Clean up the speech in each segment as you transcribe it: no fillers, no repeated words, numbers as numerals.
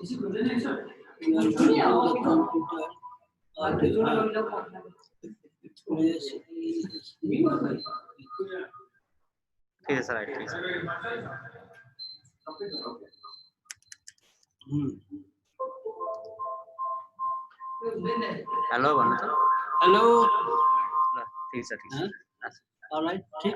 ठीक है सर, ठीक है सर। हेलो भन्नु त। हेलो। ल ठीक छ, ठीक छ। अलराइट, ठीक।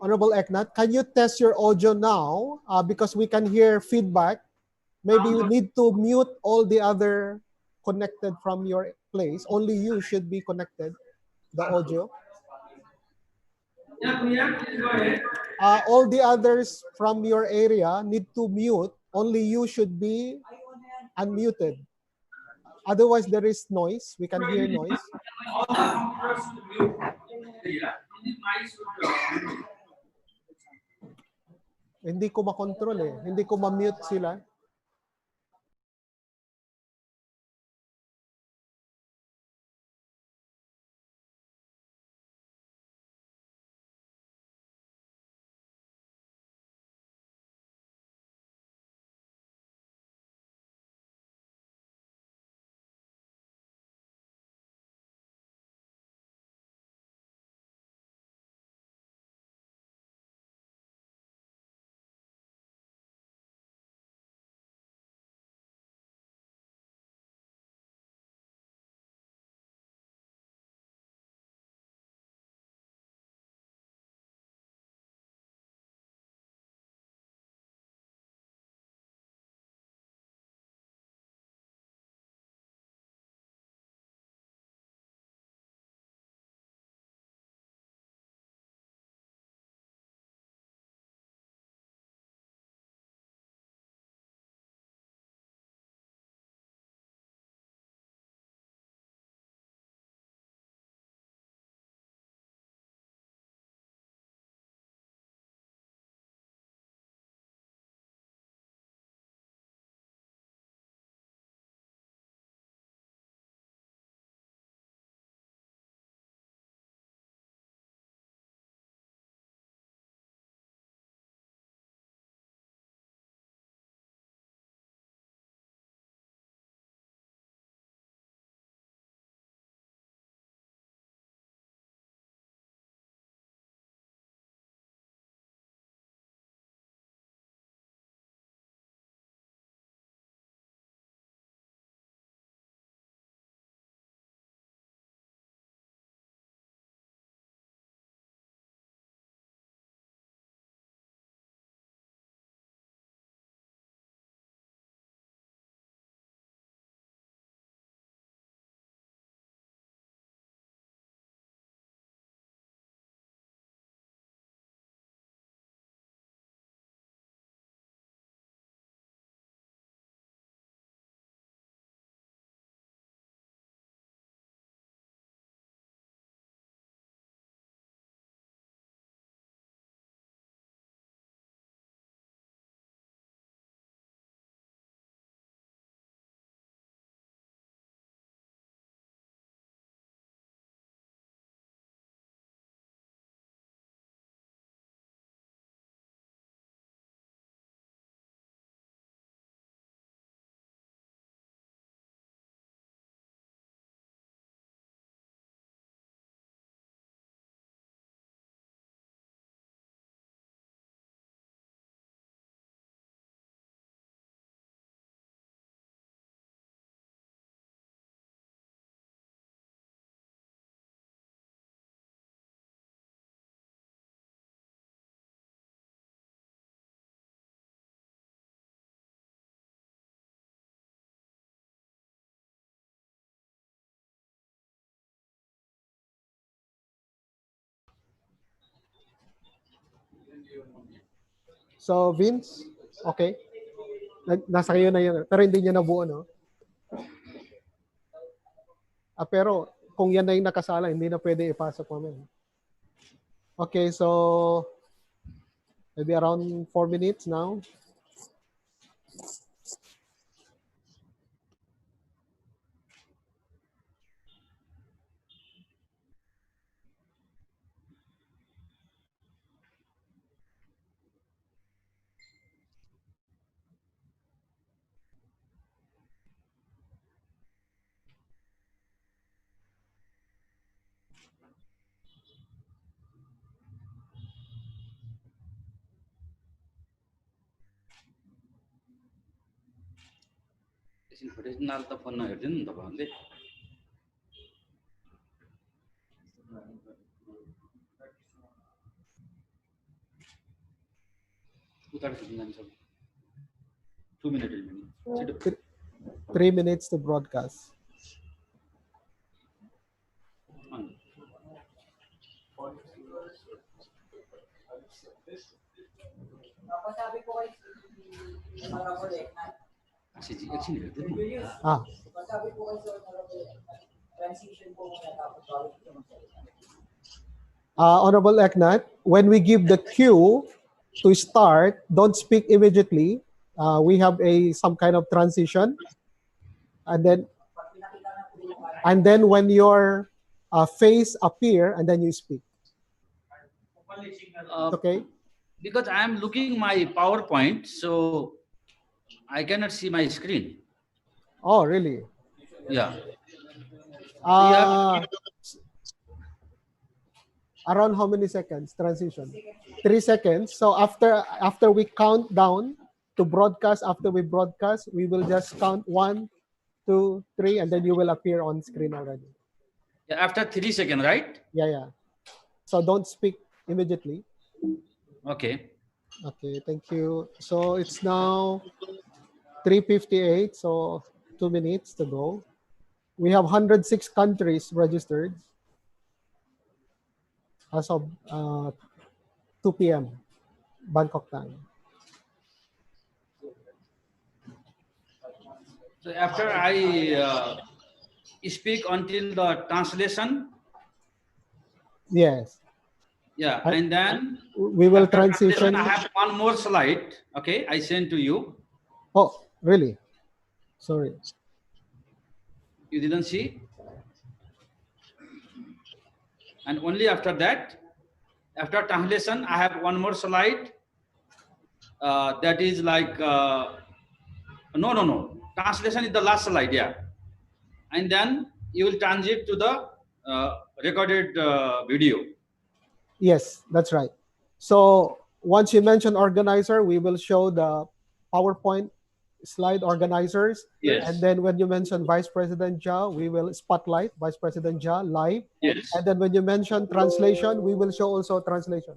Honorable Eknat, can you test your audio now? Because we can hear feedback. Maybe you need to mute all the other connected from your place. Only you should be connected, the audio. All the others from your area need to mute. Only you should be unmuted. Otherwise, there is noise. We can hear noise. Hindi ko makontrol eh. Hindi ko ma-mute sila. So, Vince, Okay? Nasa kayo na yun. Pero hindi niya nabuo, no? Pero kung yan na yung nakasala, hindi na pwede ipasok namin. Okay, so maybe around 4 minutes now. Two minutes. 3 minutes to broadcast. Ah. Honorable Eknat, when we give the cue to start, don't speak immediately. We have some kind of transition, and then when your face appear, and then you speak. Okay. Because I am looking my PowerPoint, so I cannot see my screen. Oh, really? Yeah. Around how many seconds transition? 3 seconds. So after we count down to broadcast, after we broadcast, we will just count 1, 2, 3, and then you will appear on screen already. Yeah, after 3 seconds, right? Yeah. So don't speak immediately. Okay. Okay, thank you. So it's now 3:58, so 2 minutes to go. We have 106 countries registered as of 2 p.m. Bangkok time. So after I speak until the translation. Yes. Yeah, and then we will transition. I have one more slide. Okay, I send to you. Oh, really? Sorry. You didn't see? And only after that, after translation, I have one more slide. That is like, no. Translation is the last slide, yeah. And then you will transit to the recorded video. Yes, that's right. So once you mention organizer, we will show the PowerPoint slide organizers. Yes. And then when you mention Vice President Ja, we will spotlight Vice President Ja live. Yes. And then when you mention translation, we will show also translation.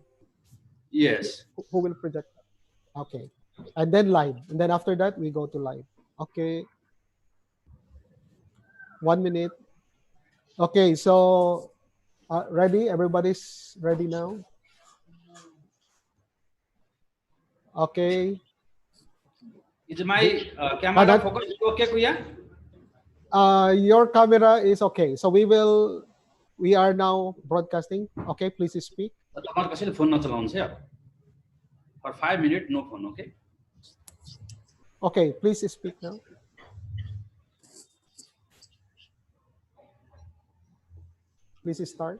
Yes. Who will project that? Okay. And then live. And then after that, we go to live. Okay. 1 minute. Okay, so ready? Everybody's ready now? Okay. Is my camera focus okay, Kuya? Your camera is okay. So we are now broadcasting. Okay, please speak. For 5 minutes, no phone, okay? Okay, please speak now. Please start.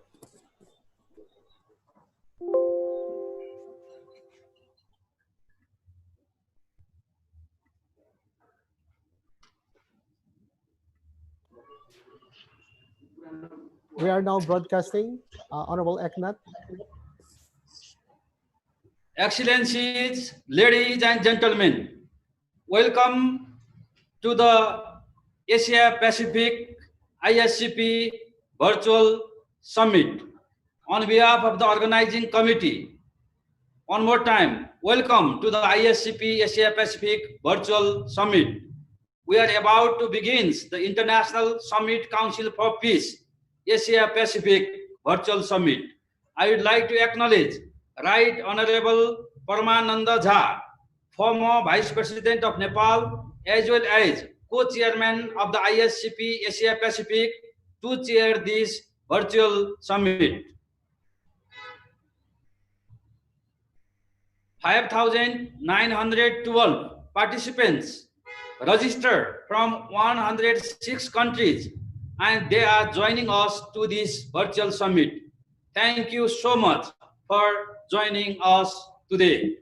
We are now broadcasting. Honorable Eknat. Excellencies, ladies and gentlemen, welcome to the Asia Pacific ISCP Virtual Summit. On behalf of the organizing committee, one more time, welcome to the ISCP Asia Pacific Virtual Summit. We are about to begin the International Summit Council for Peace, Asia Pacific Virtual Summit. I would like to acknowledge Right Honorable Paramananda Jha, former Vice President of Nepal, as well as co-chairman of the ISCP Asia Pacific, to chair this virtual summit. 5,912 participants registered from 106 countries, and they are joining us to this virtual summit. Thank you so much for joining us today.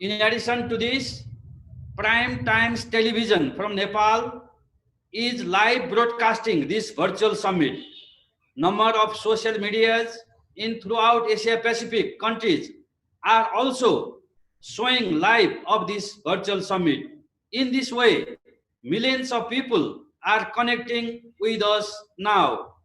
In addition to this, Prime Times Television from Nepal is live broadcasting this virtual summit. Number of social medias in throughout Asia Pacific countries are also showing live of this virtual summit. In this way, millions of people are connecting with us now.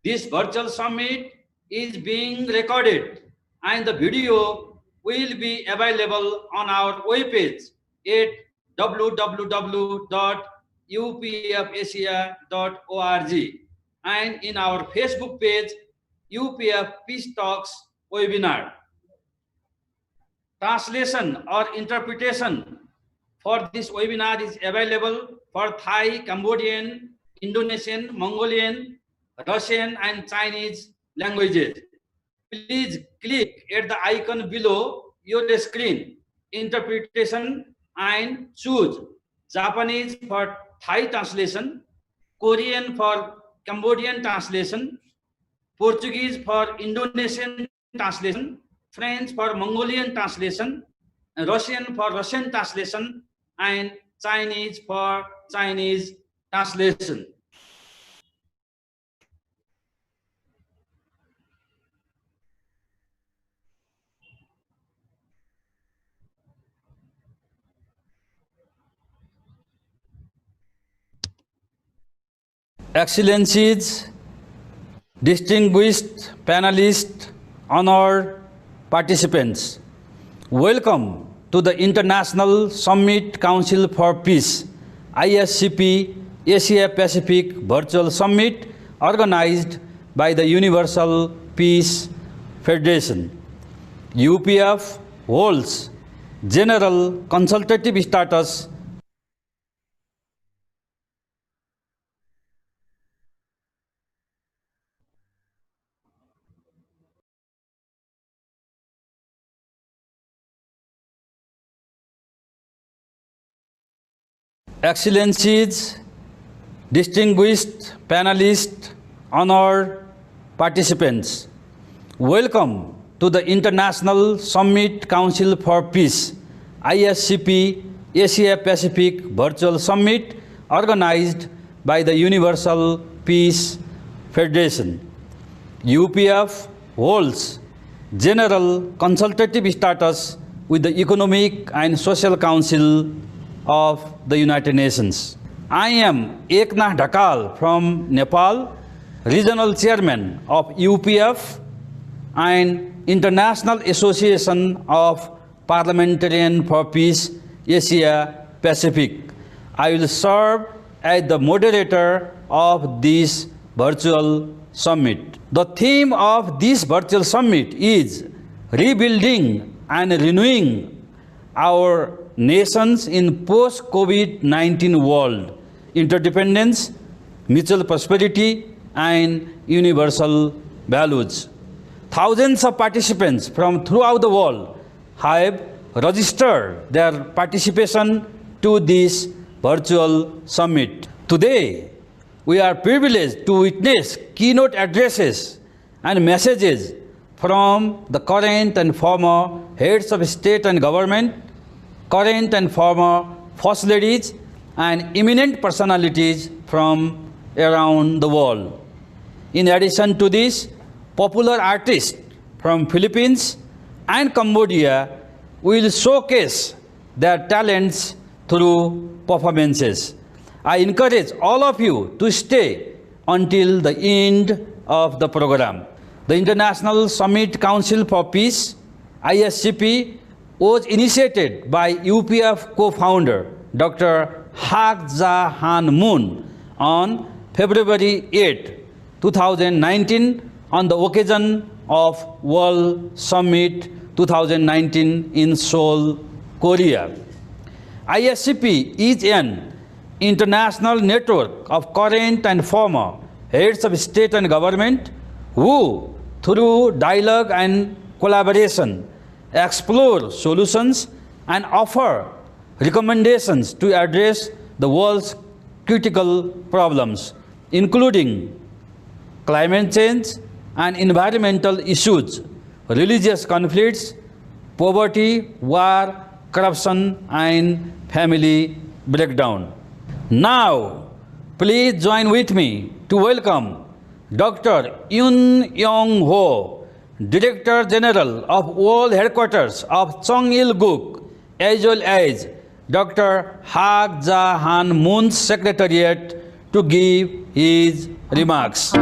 This virtual summit is being recorded and the video will be available on our webpage at www.upfasia.org and in our Facebook page, UPF Peace Talks Webinar. Translation or interpretation for this webinar is available for Thai, Cambodian, Indonesian, Mongolian, Russian, and Chinese languages. Please click at the icon below your screen, interpretation, and choose Japanese for Thai translation, Korean for Cambodian translation, Portuguese for Indonesian translation, French for Mongolian translation, Russian for Russian translation, and Chinese for Chinese translation. Excellencies, distinguished panelists, honored participants, welcome to the International Summit Council for Peace, ISCP Asia Pacific Virtual Summit organized by the Universal Peace Federation. UPF holds general consultative status Excellencies, distinguished panelists, honored participants, welcome to the International Summit Council for Peace, ISCP Asia Pacific Virtual Summit organized by the Universal Peace Federation. UPF holds general consultative status with the Economic and Social Council of the United Nations. I am Eknath Dhakal from Nepal, Regional Chairman of UPF and International Association of Parliamentarians for Peace, Asia Pacific. I will serve as the moderator of this virtual summit. The theme of this virtual summit is rebuilding and renewing our nations in post-COVID-19 world, interdependence, mutual prosperity, and universal values. Thousands of participants from throughout the world have registered their participation to this virtual summit. Today, we are privileged to witness keynote addresses and messages from the current and former heads of state and government, current and former first ladies, and eminent personalities from around the world. In addition to this, popular artists from Philippines and Cambodia will showcase their talents through performances. I encourage all of you to stay until the end of the program. The International Summit Council for Peace, ISCP, was initiated by UPF co-founder Dr. Hak Ja Han Moon on February 8, 2019 on the occasion of World Summit 2019 in Seoul, Korea. ISCP is an international network of current and former heads of state and government who, through dialogue and collaboration, explore solutions and offer recommendations to address the world's critical problems, including climate change and environmental issues, religious conflicts, poverty, war, corruption, and family breakdown. Now, please join with me to welcome Dr. Yoon Young-ho, Director General of World Headquarters of Cheong-il-guk, as well as Dr. Hak Ja-han Moon's Secretariat, to give his remarks.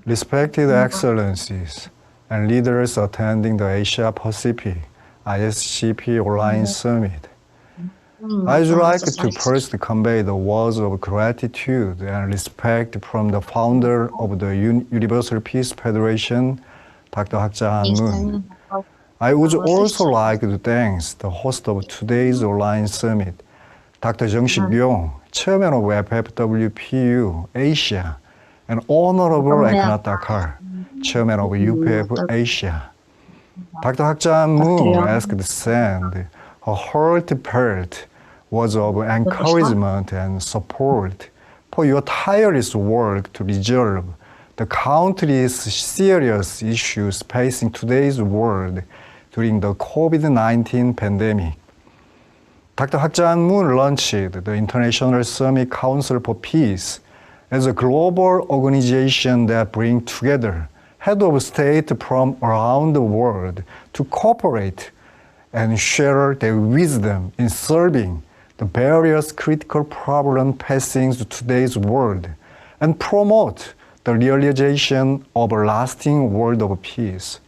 Respected Excellencies and leaders attending the Asia Pacific ISCP Online Summit, I would like to first convey the words of gratitude and respect from the founder of the Universal Peace Federation, Dr. Hak Ja-han Moon. I would also like to thank the host of today's online summit, Dr. Jeong-sik Byung, Chairman of FFWPU Asia, and Honorable Eknath Thakkar, Chairman of UPF Asia. Dr. Hak Ja-han Moon asked to send a heartfelt words of encouragement and support for your tireless work to resolve the countless serious issues facing today's world during the COVID-19 pandemic. Dr. Hak Ja-han Moon launched the International Summit Council for Peace as a global organization that brings together heads of state from around the world to cooperate and share their wisdom in solving the various critical problems facing today's world and promote the realization of a lasting world of peace.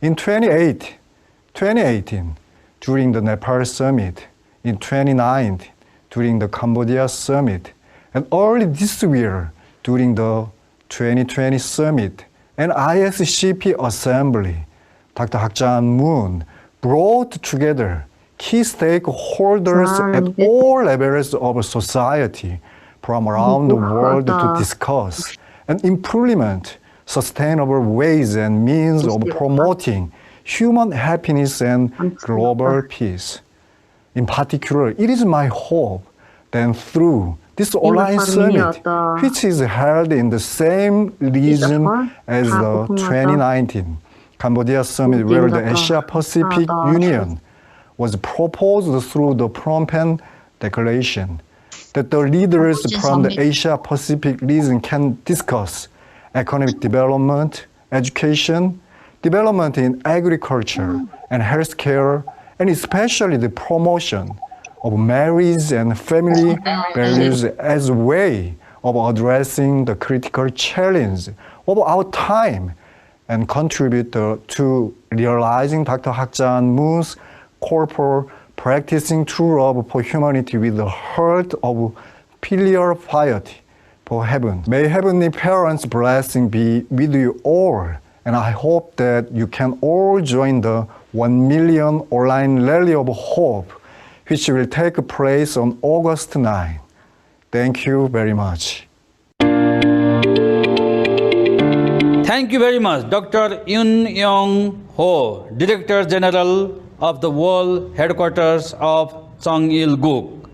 In 2018, during the Nepal Summit, in 2019, during the Cambodia Summit, and early this year during the 2020 Summit and ISCP Assembly, Dr. Hak Ja-han Moon brought together key stakeholders at all levels of society from around the world to discuss and implement sustainable ways and means of promoting human happiness and global peace. In particular, it is my hope that through this online summit, which is held in the same region as the 2019 Cambodia Summit, where the Asia Pacific Union was proposed through the Phnom Penh Declaration, that the leaders from the Asia Pacific region can discuss economic development, education, development in agriculture and healthcare, and especially the promotion of marriage and family values as a way of addressing the critical challenge of our time and contribute to realizing Dr. Hak Ja-han Moon's corporate practicing true love for humanity with the heart of filial piety for heaven. May Heavenly Parents' blessing be with you all, and I hope that you can all join the 1 million online Rally of Hope, which will take place on August 9. Thank you very much. Thank you very much, Dr. Yoon Young-ho, Director General of the World Headquarters of Cheong-il-guk.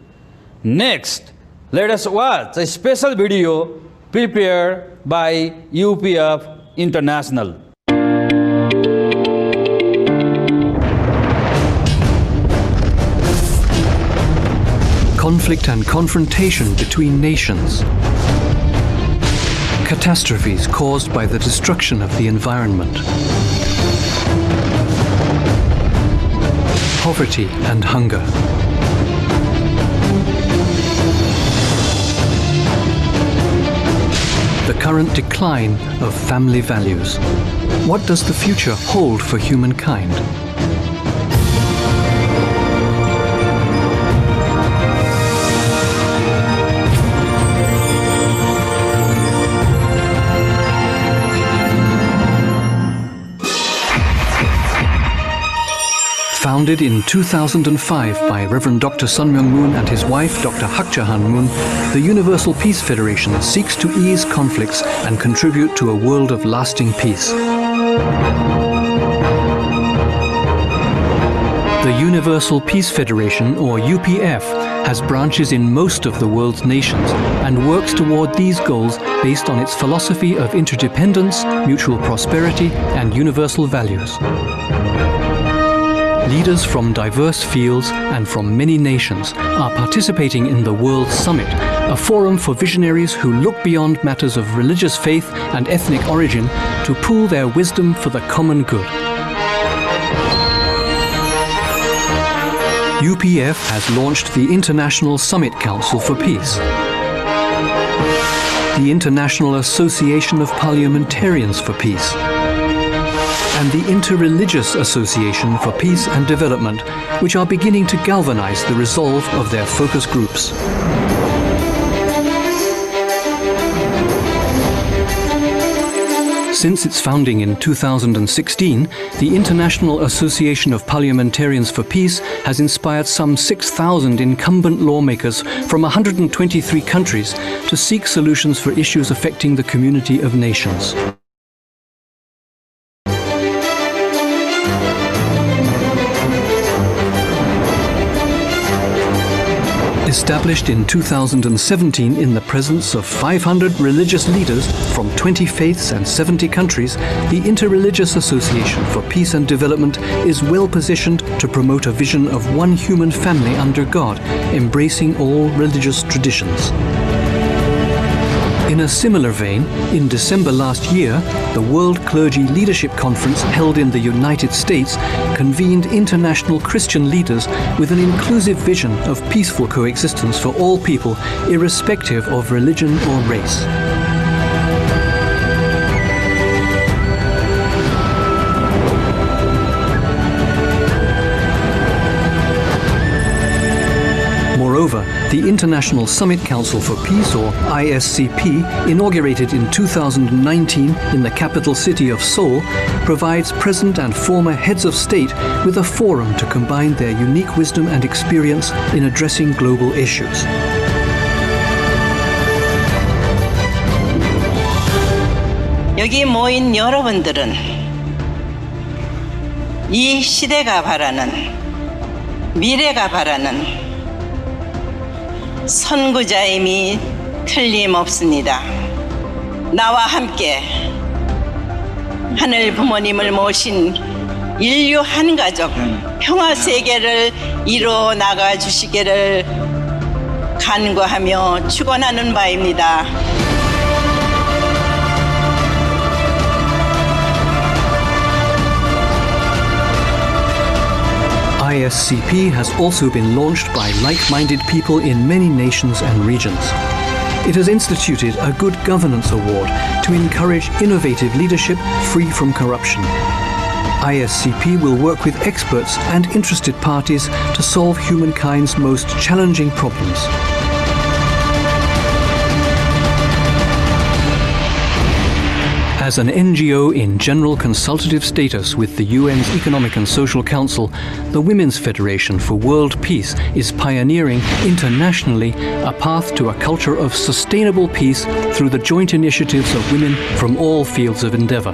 Next, let us watch a special video prepared by UPF International. Conflict and confrontation between nations. Catastrophes caused by the destruction of the environment. Poverty and hunger. The current decline of family values. What does the future hold for humankind? Founded in 2005 by Reverend Dr. Sun Myung Moon and his wife Dr. Hak Jahan Moon, the Universal Peace Federation seeks to ease conflicts and contribute to a world of lasting peace. The Universal Peace Federation, or UPF, has branches in most of the world's nations and works toward these goals based on its philosophy of interdependence, mutual prosperity, and universal values. Leaders from diverse fields and from many nations are participating in the World Summit, a forum for visionaries who look beyond matters of religious faith and ethnic origin to pool their wisdom for the common good. UPF has launched the International Summit Council for Peace, the International Association of Parliamentarians for Peace, and the Interreligious Association for Peace and Development, which are beginning to galvanize the resolve of their focus groups. Since its founding in 2016, the International Association of Parliamentarians for Peace has inspired some 6,000 incumbent lawmakers from 123 countries to seek solutions for issues affecting the community of nations. Established in 2017 in the presence of 500 religious leaders from 20 faiths and 70 countries, the Interreligious Association for Peace and Development is well positioned to promote a vision of one human family under God, embracing all religious traditions. In a similar vein, in December last year, the World Clergy Leadership Conference held in the United States convened international Christian leaders with an inclusive vision of peaceful coexistence for all people, irrespective of religion or race. Moreover, the International Summit Council for Peace, or ISCP, inaugurated in 2019 in the capital city of Seoul, provides present and former heads of state with a forum to combine their unique wisdom and experience in addressing global issues. 여기 모인 여러분들은 이 시대가 바라는, 미래가 바라는 선구자임이 틀림없습니다. 나와 함께 하늘 부모님을 모신 인류 한 가족 평화 세계를 이루어 나가 주시기를 간구하며 축원하는 바입니다. ISCP has also been launched by like-minded people in many nations and regions. It has instituted a Good Governance Award to encourage innovative leadership free from corruption. ISCP will work with experts and interested parties to solve humankind's most challenging problems. As an NGO in general consultative status with the UN's Economic and Social Council, the Women's Federation for World Peace is pioneering internationally a path to a culture of sustainable peace through the joint initiatives of women from all fields of endeavor.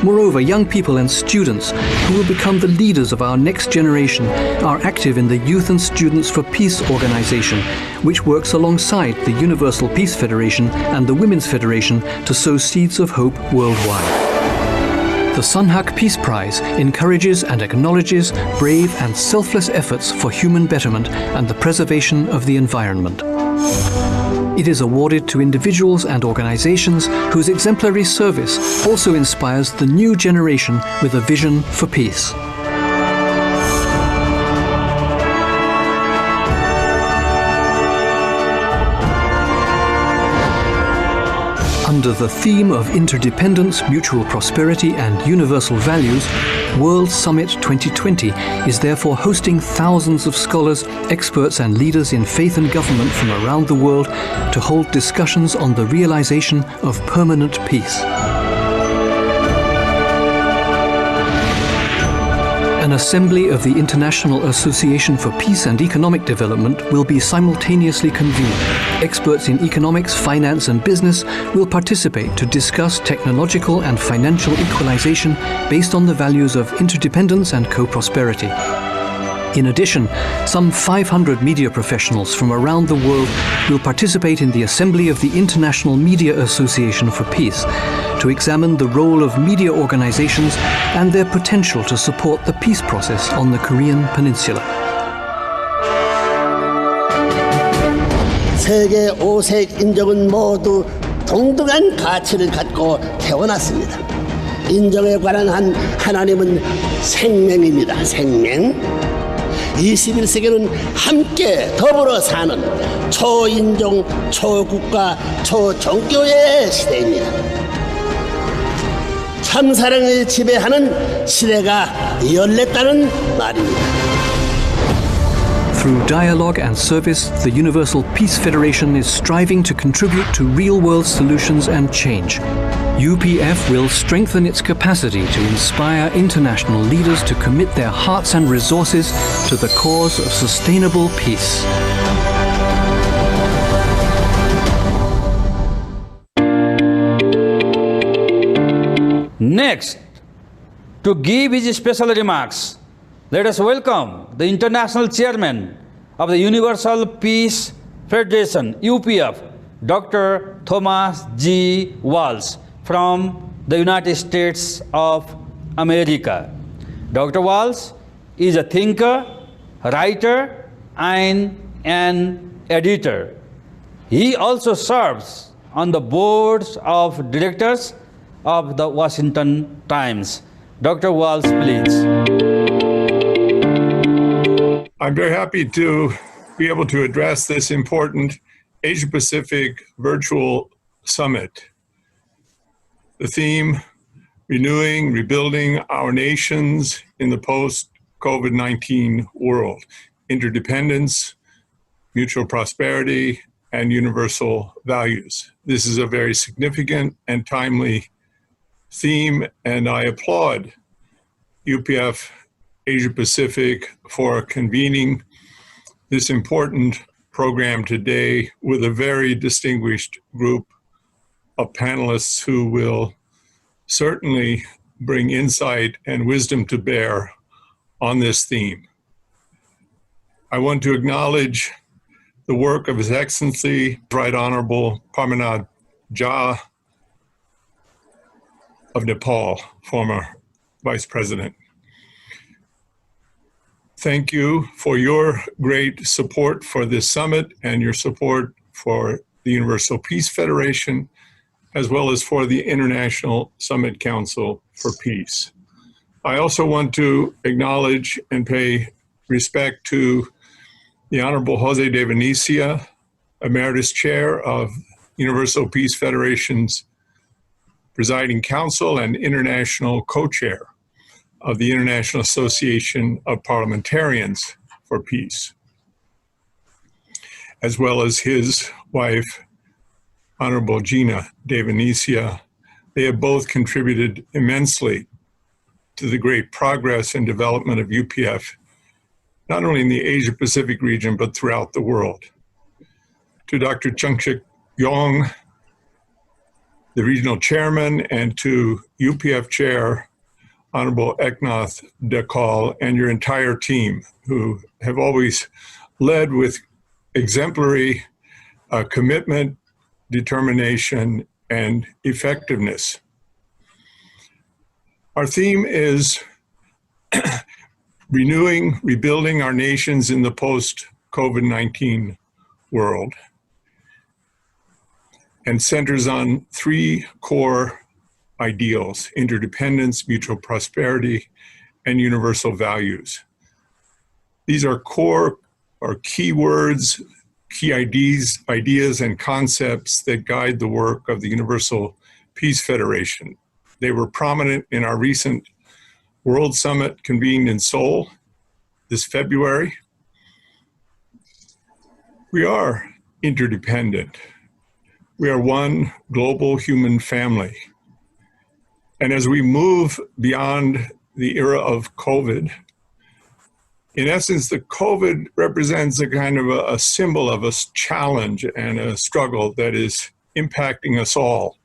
Moreover, young people and students who will become the leaders of our next generation are active in the Youth and Students for Peace organization, which works alongside the Universal Peace Federation and the Women's Federation to sow seeds of hope worldwide. The Sunhak Peace Prize encourages and acknowledges brave and selfless efforts for human betterment and the preservation of the environment. It is awarded to individuals and organizations whose exemplary service also inspires the new generation with a vision for peace. Under the theme of interdependence, mutual prosperity and universal values, World Summit 2020 is therefore hosting thousands of scholars, experts and leaders in faith and government from around the world to hold discussions on the realization of permanent peace. An an assembly of the International Association for Peace and Economic Development will be simultaneously convened. Experts in economics, finance and business will participate to discuss technological and financial equalization based on the values of interdependence and co-prosperity. In addition, some 500 media professionals from around the world will participate in the assembly of the International Media Association for Peace to examine the role of media organizations and their potential to support the peace process on the Korean Peninsula. 세계 5색 인종은 모두 동등한 가치를 갖고 태어났습니다. 인종에 관한 한 하나님은 생명입니다. 생명. 21세기는 함께 더불어 사는 초인종, 초국가, 초종교의 시대입니다. 참사랑을 지배하는 시대가 열렸다는 말입니다. Through dialogue and service, the Universal Peace Federation is striving to contribute to real-world solutions and change. UPF will strengthen its capacity to inspire international leaders to commit their hearts and resources to the cause of sustainable peace. Next, to give his special remarks, let us welcome the International Chairman of the Universal Peace Federation, UPF, Dr. Thomas G. Walsh from the United States of America. Dr. Walsh is a thinker, writer, and an editor. He also serves on the boards of directors of the Washington Times. Dr. Walsh, please. I'm very happy to be able to address this important Asia-Pacific virtual summit. The theme, renewing, rebuilding our nations in the post-COVID-19 world, interdependence, mutual prosperity, and universal values. This is a very significant and timely theme, and I applaud UPF Asia Pacific for convening this important program today with a very distinguished group of panelists who will certainly bring insight and wisdom to bear on this theme. I want to acknowledge the work of His Excellency, Right Honorable Parmanad Jha of Nepal, former Vice President. Thank you for your great support for this summit and your support for the Universal Peace Federation, as well as for the International Summit Council for Peace. I also want to acknowledge and pay respect to the Honorable Jose de Venecia, Emeritus Chair of Universal Peace Federation's Presiding Council and International Co-Chair of the International Association of Parliamentarians for Peace, as well as his wife, Honorable Gina de Venecia. They have both contributed immensely to the great progress and development of UPF, not only in the Asia-Pacific region, but throughout the world. To Dr. Chungshik Yong, the regional chairman, and to UPF chair, Honorable Eknath Dekal, and your entire team, who have always led with exemplary commitment, determination, and effectiveness. Our theme is renewing, rebuilding our nations in the post-COVID-19 world, and centers on three core ideals: interdependence, mutual prosperity, and universal values. These are core or key words, key ideas and concepts that guide the work of the Universal Peace Federation. They were prominent in our recent World Summit convened in Seoul this February. We are interdependent. We are one global human family. And as we move beyond the era of COVID in essence, the COVID represents a kind of a symbol of a challenge and a struggle that is impacting us all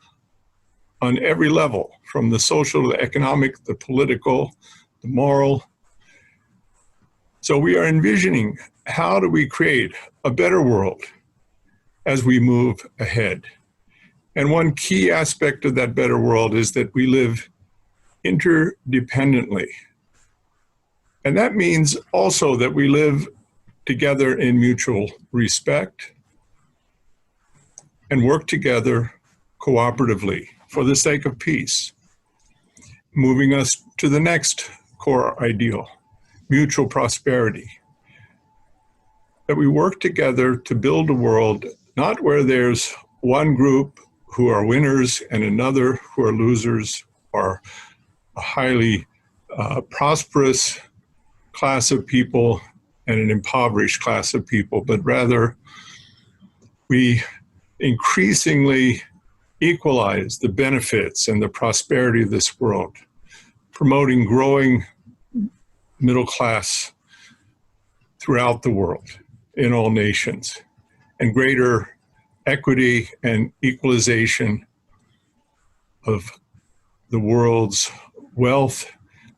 on every level, from the social, the economic, the political, the moral. So we are envisioning, how do we create a better world as we move ahead? And one key aspect of that better world is that we live interdependently. And that means also that we live together in mutual respect and work together cooperatively for the sake of peace, moving us to the next core ideal, mutual prosperity. That we work together to build a world not where there's one group who are winners and another who are losers, or a highly prosperous class of people and an impoverished class of people, but rather we increasingly equalize the benefits and the prosperity of this world, promoting growing middle class throughout the world in all nations, and greater equity and equalization of the world's wealth,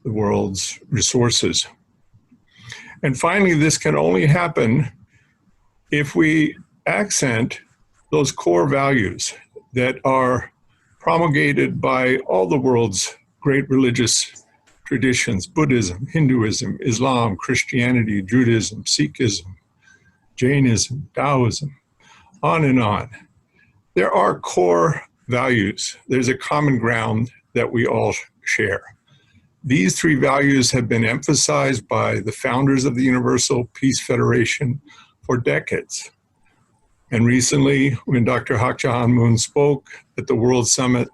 the world's resources. And finally, this can only happen if we accent those core values that are promulgated by all the world's great religious traditions: Buddhism, Hinduism, Islam, Christianity, Judaism, Sikhism, Jainism, Taoism, on and on. There are core values. There's a common ground that we all share. These three values have been emphasized by the founders of the Universal Peace Federation for decades. And recently, when Dr. Hak Ja Han Moon spoke at the World Summit,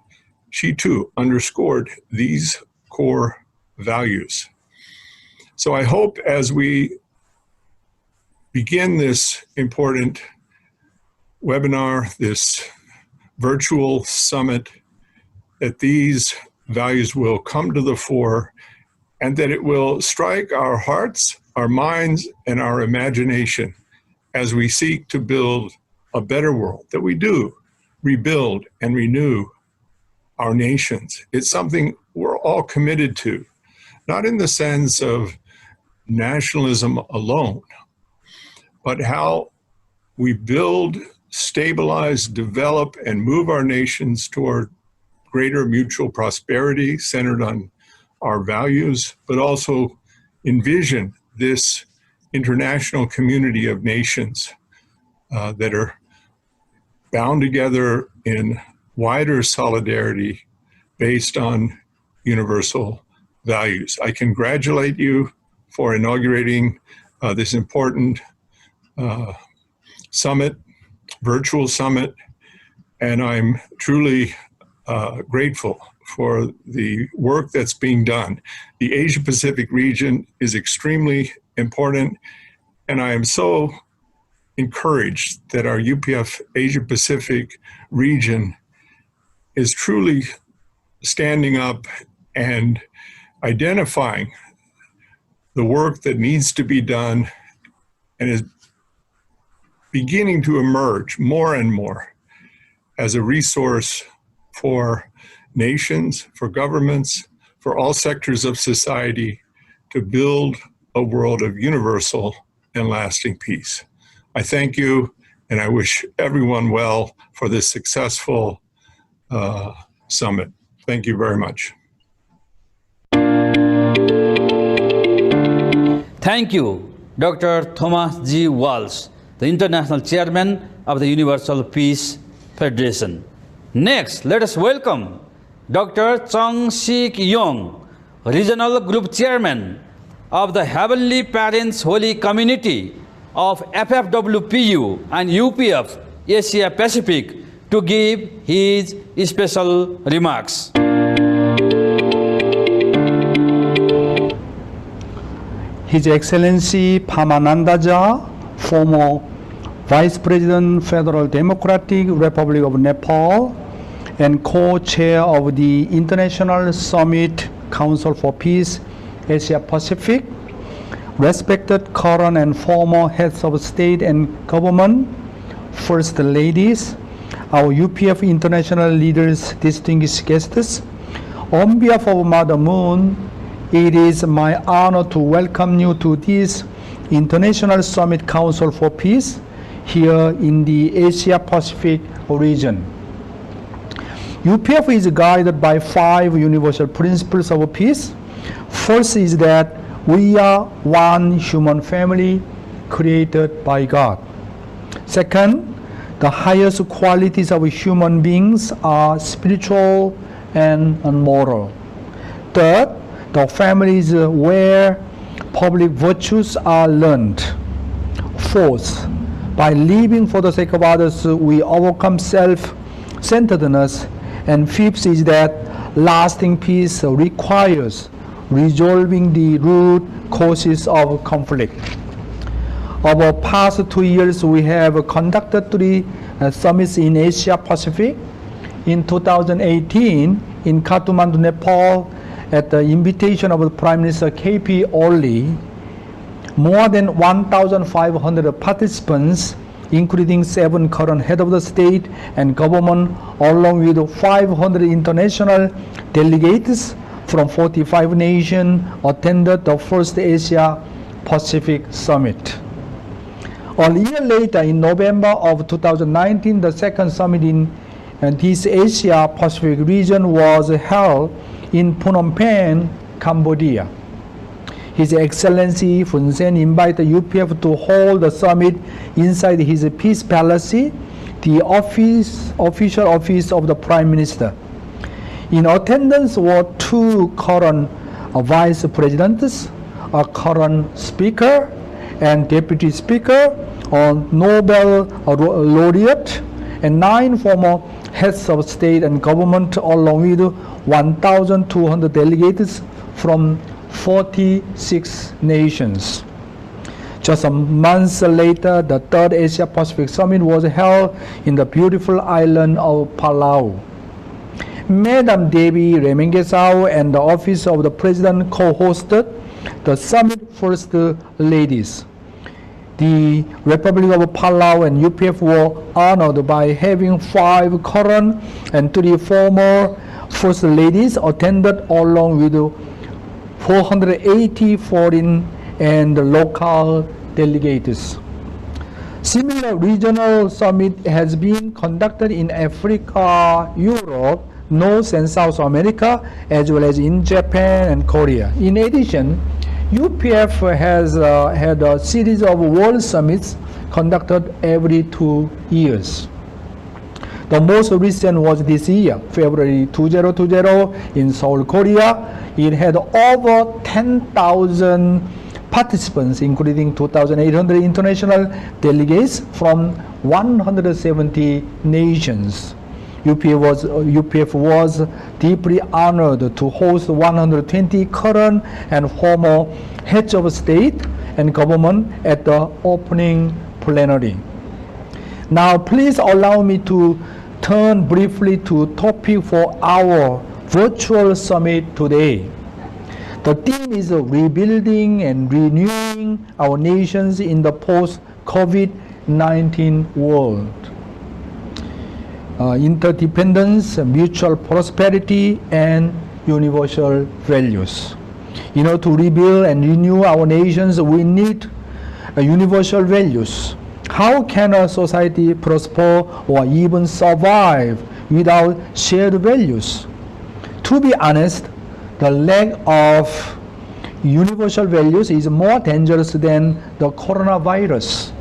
she too underscored these core values. So I hope as we begin this important webinar, this virtual summit, that these values will come to the fore and that it will strike our hearts, our minds, and our imagination as we seek to build a better world, that we do rebuild and renew our nations. It's something we're all committed to, not in the sense of nationalism alone, but how we build, stabilize, develop, and move our nations toward greater mutual prosperity centered on our values, but also envision this international community of nations that are bound together in wider solidarity based on universal values. I congratulate you for inaugurating this important summit, virtual summit, and I'm truly grateful for the work that's being done. The Asia Pacific region is extremely important, and I am so encouraged that our UPF Asia Pacific region is truly standing up and identifying the work that needs to be done and is beginning to emerge more and more as a resource for nations, for governments, for all sectors of society to build a world of universal and lasting peace. I thank you, and I wish everyone well for this successful summit. Thank you very much. Thank you, Dr. Thomas G. Walsh, the International Chairman of the Universal Peace Federation. Next, let us welcome Dr. Chung Sik Yong, Regional Group Chairman of the Heavenly Parents Holy Community of FFWPU and UPF Asia Pacific, to give his special remarks. His Excellency Pamanandaja, former Vice President, Federal Democratic Republic of Nepal, and co-chair of the International Summit Council for Peace, Asia Pacific, respected current and former heads of state and government, first ladies, our UPF international leaders, distinguished guests, on behalf of Mother Moon, it is my honor to welcome you to this International Summit Council for Peace here in the Asia Pacific region. UPF is guided by 5 universal principles of peace. First is that we are one human family created by God. Second, the highest qualities of human beings are spiritual and moral. Third, the family is where public virtues are learned. Fourth, by living for the sake of others, we overcome self-centeredness. And fifth is that lasting peace requires resolving the root causes of conflict. Over the past 2 years, we have conducted 3 summits in Asia Pacific. In 2018, in Kathmandu, Nepal, at the invitation of the Prime Minister KP Oli, more than 1,500 participants, including 7 current heads of the state and government, along with 500 international delegates from 45 nations, attended the first Asia Pacific Summit. A year later, in November of 2019, the second summit in this Asia Pacific region was held in Phnom Penh, Cambodia. His Excellency Hun Sen invited UPF to hold the summit inside his Peace Palace, the official office of the Prime Minister. In attendance were 2 current vice presidents, a current speaker and deputy speaker, a Nobel laureate, and 9 former heads of state and government, along with 1,200 delegates from 46 nations. Just a month later, the third Asia Pacific Summit was held in the beautiful island of Palau. Madam Devi Remengesau and the Office of the President co-hosted the summit first ladies. The Republic of Palau and UPF were honored by having 5 current and 3 former first ladies attended, along with 480 foreign and local delegates. Similar regional summit has been conducted in Africa, Europe, North and South America, as well as in Japan and Korea. In addition, UPF has had a series of world summits conducted every 2 years. The most recent was this year, February 2020 in Seoul, Korea. It had over 10,000 participants, including 2,800 international delegates from 170 nations. UPF was deeply honored to host 120 current and former heads of state and government at the opening plenary. Now, please allow me to turn briefly to topic for our virtual summit today. The theme is rebuilding and renewing our nations in the post-COVID-19 world. Interdependence, mutual prosperity, and universal values. In order to rebuild and renew our nations, we need universal values. How can a society prosper or even survive without shared values? To be honest, the lack of universal values is more dangerous than the coronavirus.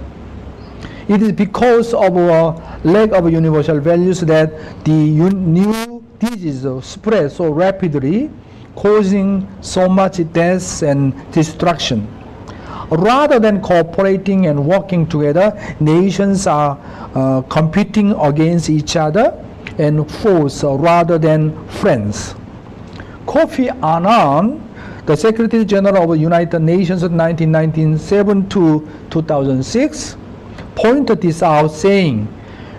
It is because of a lack of universal values that the new disease spread so rapidly, causing so much death and destruction. Rather than cooperating and working together, nations are competing against each other and foes rather than friends. Kofi Annan, the Secretary General of the United Nations in 1997 to 2006, pointed this out, saying,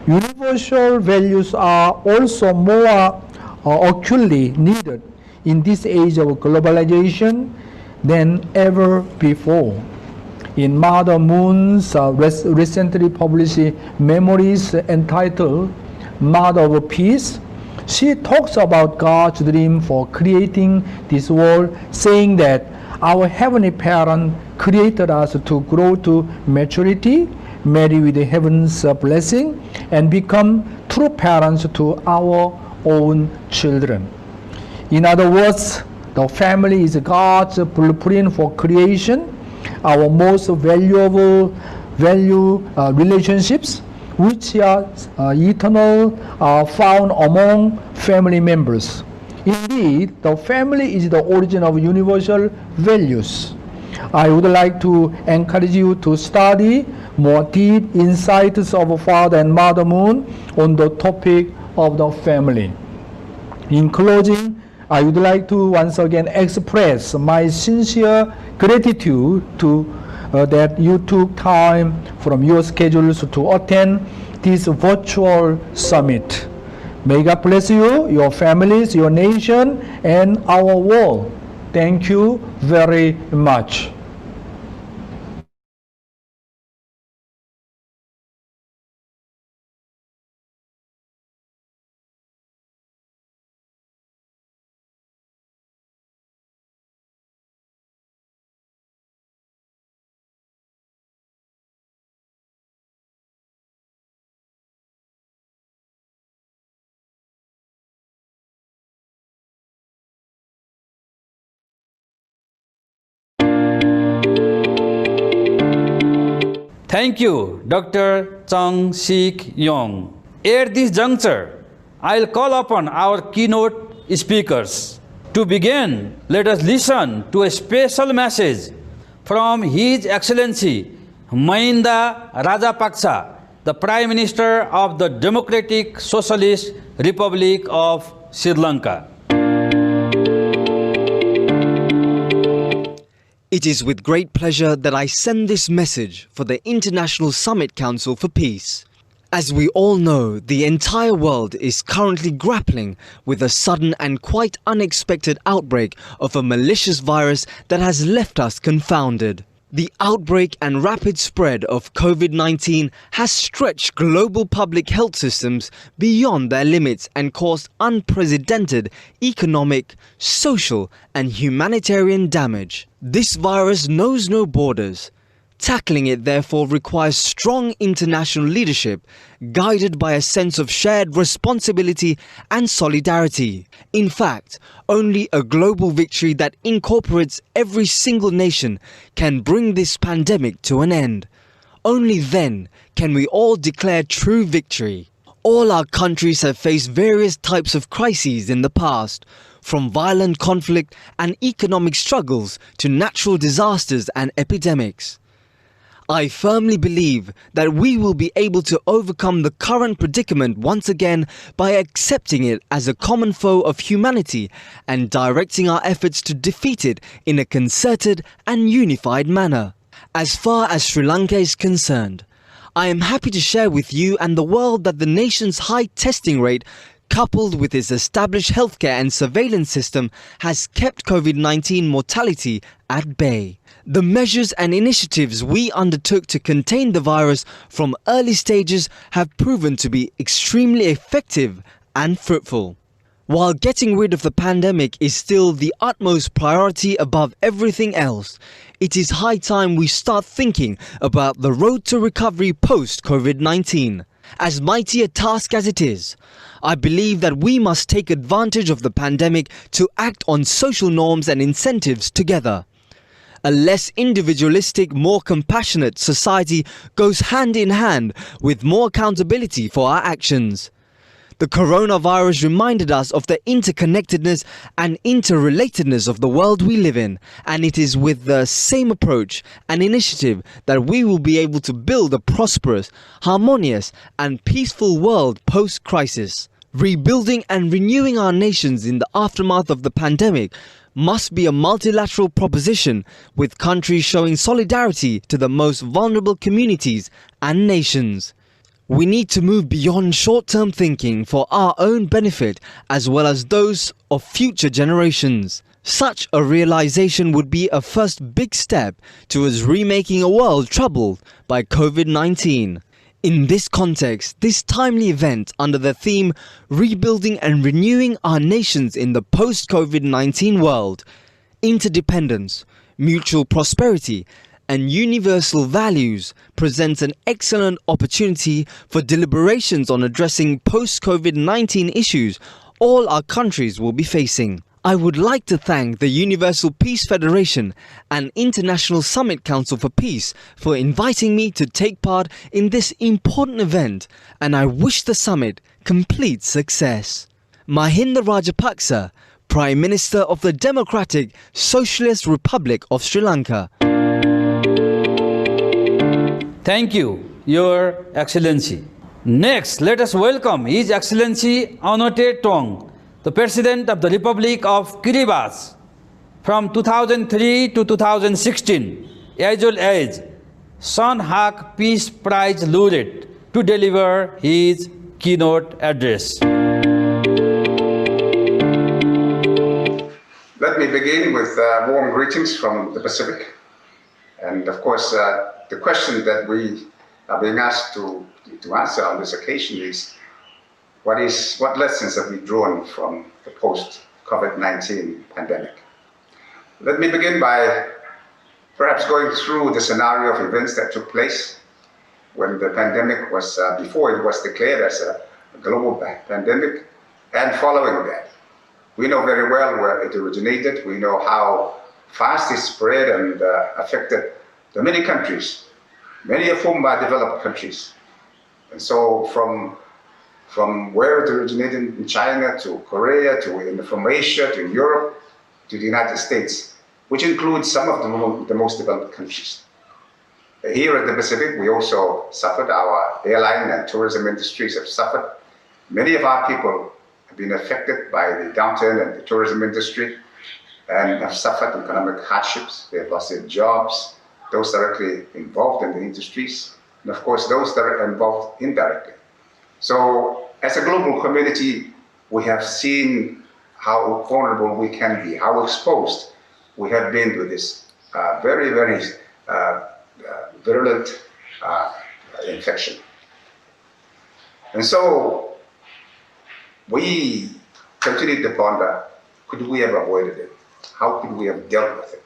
universal values are also more acutely needed in this age of globalization, than ever before. In Mother Moon's recently published memoirs entitled Mother of Peace, she talks about God's dream for creating this world, saying that our Heavenly Parent created us to grow to maturity, marry with heaven's blessing, and become true parents to our own children. In other words, the family is God's blueprint for creation. Our most valuable relationships, which are eternal, are found among family members. Indeed, the family is the origin of universal values. I would like to encourage you to study more deep insights of Father and Mother Moon on the topic of the family. In closing, I would like to once again express my sincere gratitude to that you took time from your schedules to attend this virtual summit. May God bless you, your families, your nation, and our world. Thank you very much. Thank you, Dr. Chung Sik Yong. At this juncture, I'll call upon our keynote speakers. To begin, let us listen to a special message from His Excellency Mahinda Rajapaksa, the Prime Minister of the Democratic Socialist Republic of Sri Lanka. It is with great pleasure that I send this message for the International Summit Council for Peace. As we all know, the entire world is currently grappling with a sudden and quite unexpected outbreak of a malicious virus that has left us confounded. The outbreak and rapid spread of COVID-19 has stretched global public health systems beyond their limits and caused unprecedented economic, social, and humanitarian damage. This virus knows no borders. Tackling it therefore requires strong international leadership, guided by a sense of shared responsibility and solidarity. In fact, only a global victory that incorporates every single nation can bring this pandemic to an end. Only then can we all declare true victory. All our countries have faced various types of crises in the past, from violent conflict and economic struggles to natural disasters and epidemics. I firmly believe that we will be able to overcome the current predicament once again by accepting it as a common foe of humanity and directing our efforts to defeat it in a concerted and unified manner. As far as Sri Lanka is concerned, I am happy to share with you and the world that the nation's high testing rate, coupled with its established healthcare and surveillance system, has kept COVID-19 mortality at bay. The measures and initiatives we undertook to contain the virus from early stages have proven to be extremely effective and fruitful. While getting rid of the pandemic is still the utmost priority above everything else, it is high time we start thinking about the road to recovery post-COVID-19. As mighty a task as it is, I believe that we must take advantage of the pandemic to act on social norms and incentives together. A less individualistic, more compassionate society goes hand in hand with more accountability for our actions. The coronavirus reminded us of the interconnectedness and interrelatedness of the world we live in, and it is with the same approach and initiative that we will be able to build a prosperous, harmonious, and peaceful world post-crisis. Rebuilding and renewing our nations in the aftermath of the pandemic must be a multilateral proposition, with countries showing solidarity to the most vulnerable communities and nations. We need to move beyond short-term thinking for our own benefit as well as those of future generations. Such a realization would be a first big step towards remaking a world troubled by COVID-19. In this context, this timely event under the theme Rebuilding and Renewing Our Nations in the Post-COVID-19 World, Interdependence, Mutual Prosperity and Universal Values presents an excellent opportunity for deliberations on addressing post-COVID-19 issues all our countries will be facing. I would like to thank the Universal Peace Federation and International Summit Council for Peace for inviting me to take part in this important event, and I wish the summit complete success. Mahinda Rajapaksa, Prime Minister of the Democratic Socialist Republic of Sri Lanka. Thank you, Your Excellency. Next, let us welcome His Excellency Anote Tong, the President of the Republic of Kiribati, from 2003 to 2016, as well as Son Hak Peace Prize laureate, to deliver his keynote address. Let me begin with warm greetings from the Pacific. And of course, the question that we are being asked to answer on this occasion is, what lessons have we drawn from the post-COVID-19 pandemic? Let me begin by perhaps going through the scenario of events that took place when the pandemic was, before it was declared as a global pandemic, and following that. We know very well where it originated. We know how fast it spread and affected the many countries, many of whom are developed countries. And so from where it originated in China to Korea, from Asia to Europe to the United States, which includes some of the most developed countries. Here at the Pacific, we also suffered. Our airline and tourism industries have suffered. Many of our people have been affected by the downturn in the tourism industry and have suffered economic hardships. They have lost their jobs, those directly involved in the industries, and of course those that are involved indirectly. So as a global community, we have seen how vulnerable we can be, how exposed we have been to this very, very virulent infection. And so we continued to ponder, could we have avoided it? How could we have dealt with it?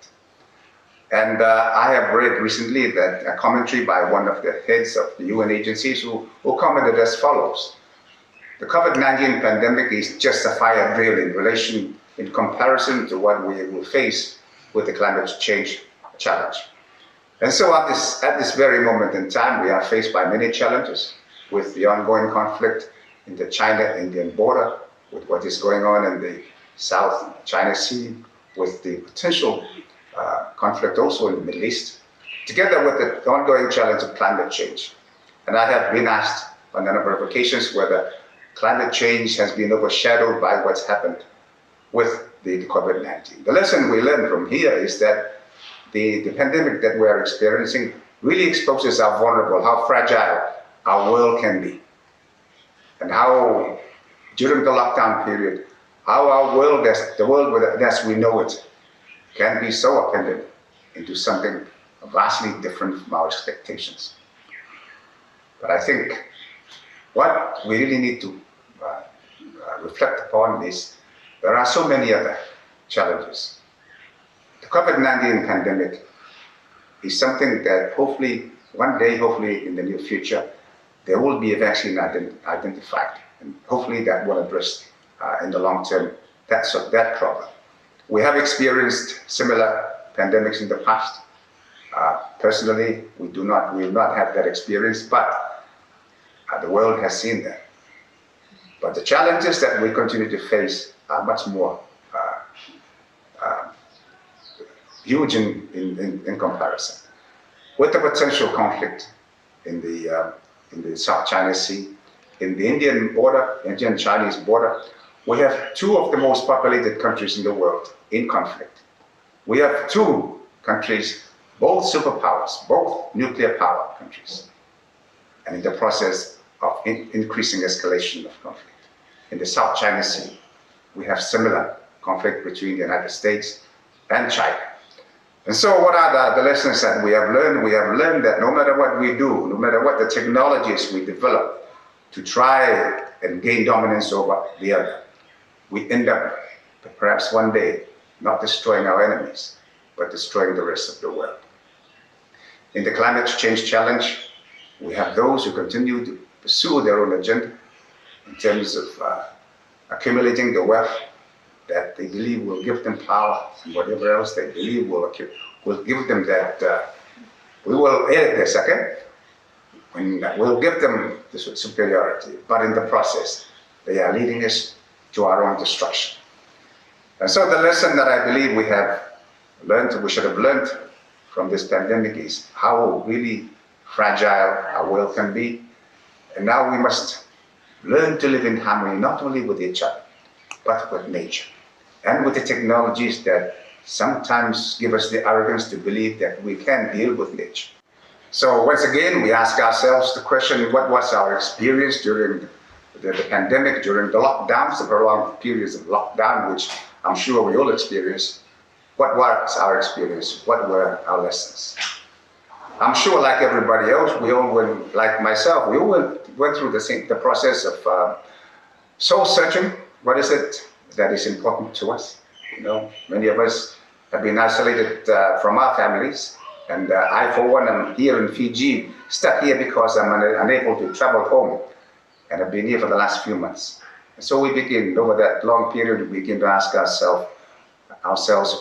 And I have read recently that a commentary by one of the heads of the UN agencies who commented as follows: the COVID-19 pandemic is just a fire drill in comparison to what we will face with the climate change challenge. And so at this very moment in time, we are faced by many challenges with the ongoing conflict in the China-Indian border, with what is going on in the South China Sea, with the potential conflict also in the Middle East, together with the ongoing challenge of climate change. And I have been asked on a number of occasions whether climate change has been overshadowed by what's happened with the COVID-19. The lesson we learn from here is that the pandemic that we are experiencing really exposes how vulnerable, how fragile our world can be, and how during the lockdown period, how our world, the world as we know it, can be so upended into something vastly different from our expectations. But I think what we really need to reflect upon is there are so many other challenges. The COVID-19 pandemic is something that hopefully one day, hopefully in the near future, there will be a vaccine identified, and hopefully that will address in the long term that problem. We have experienced similar pandemics in the past. Personally, we will not have that experience, but the world has seen that. But the challenges that we continue to face are much more huge in comparison. With the potential conflict in the South China Sea, in the Indian-Chinese border, we have two of the most populated countries in the world in conflict. We have two countries, both superpowers, both nuclear power countries, and in the process of increasing escalation of conflict. In the South China Sea, we have similar conflict between the United States and China. And so what are the lessons that we have learned? We have learned that no matter what we do, no matter what the technologies we develop to try and gain dominance over the other, we end up perhaps one day not destroying our enemies, but destroying the rest of the world. In the climate change challenge, we have those who continue to pursue their own agenda in terms of accumulating the wealth that they believe will give them power, and whatever else they believe will give them that, we will edit their second, and we'll give them the superiority, but in the process, they are leading us to our own destruction. And so the lesson that I believe we have learned, we should have learned from this pandemic is how really fragile our world can be. And now we must learn to live in harmony, not only with each other, but with nature and with the technologies that sometimes give us the arrogance to believe that we can deal with nature. So once again, we ask ourselves the question, what was our experience during the pandemic, during the lockdowns, the prolonged periods of lockdown, which I'm sure we all experienced. What was our experience? What were our lessons? I'm sure, like everybody else, we all went, like myself, we all went through the process of soul searching. What is it that is important to us? You know, many of us have been isolated from our families, and I, for one, am here in Fiji, stuck here because I'm unable to travel home, and I've been here for the last few months. And so we begin, over that long period, we begin to ask ourselves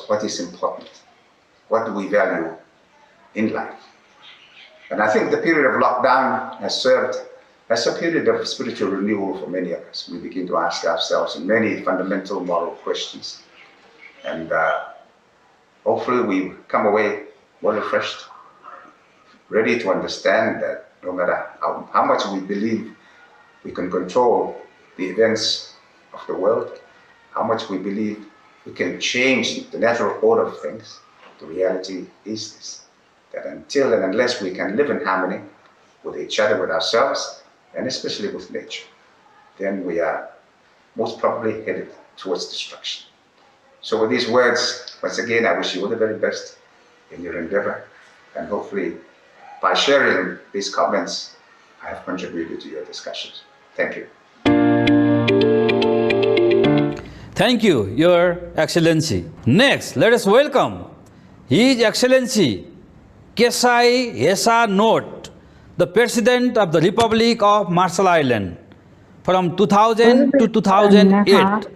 what is important? What do we value in life? And I think the period of lockdown has served as a period of spiritual renewal for many of us. We begin to ask ourselves many fundamental moral questions. And hopefully we come away well refreshed, ready to understand that no matter how much we believe we can control the events of the world, how much we believe we can change the natural order of things, the reality is this, that until and unless we can live in harmony with each other, with ourselves, and especially with nature, then we are most probably headed towards destruction. So with these words, once again, I wish you all the very best in your endeavor, and hopefully by sharing these comments, I have contributed to your discussions. Thank you. Thank you, Your Excellency. Next, let us welcome His Excellency Kesai Hesa Note, the President of the Republic of Marshall Islands, from 2000 to 2008,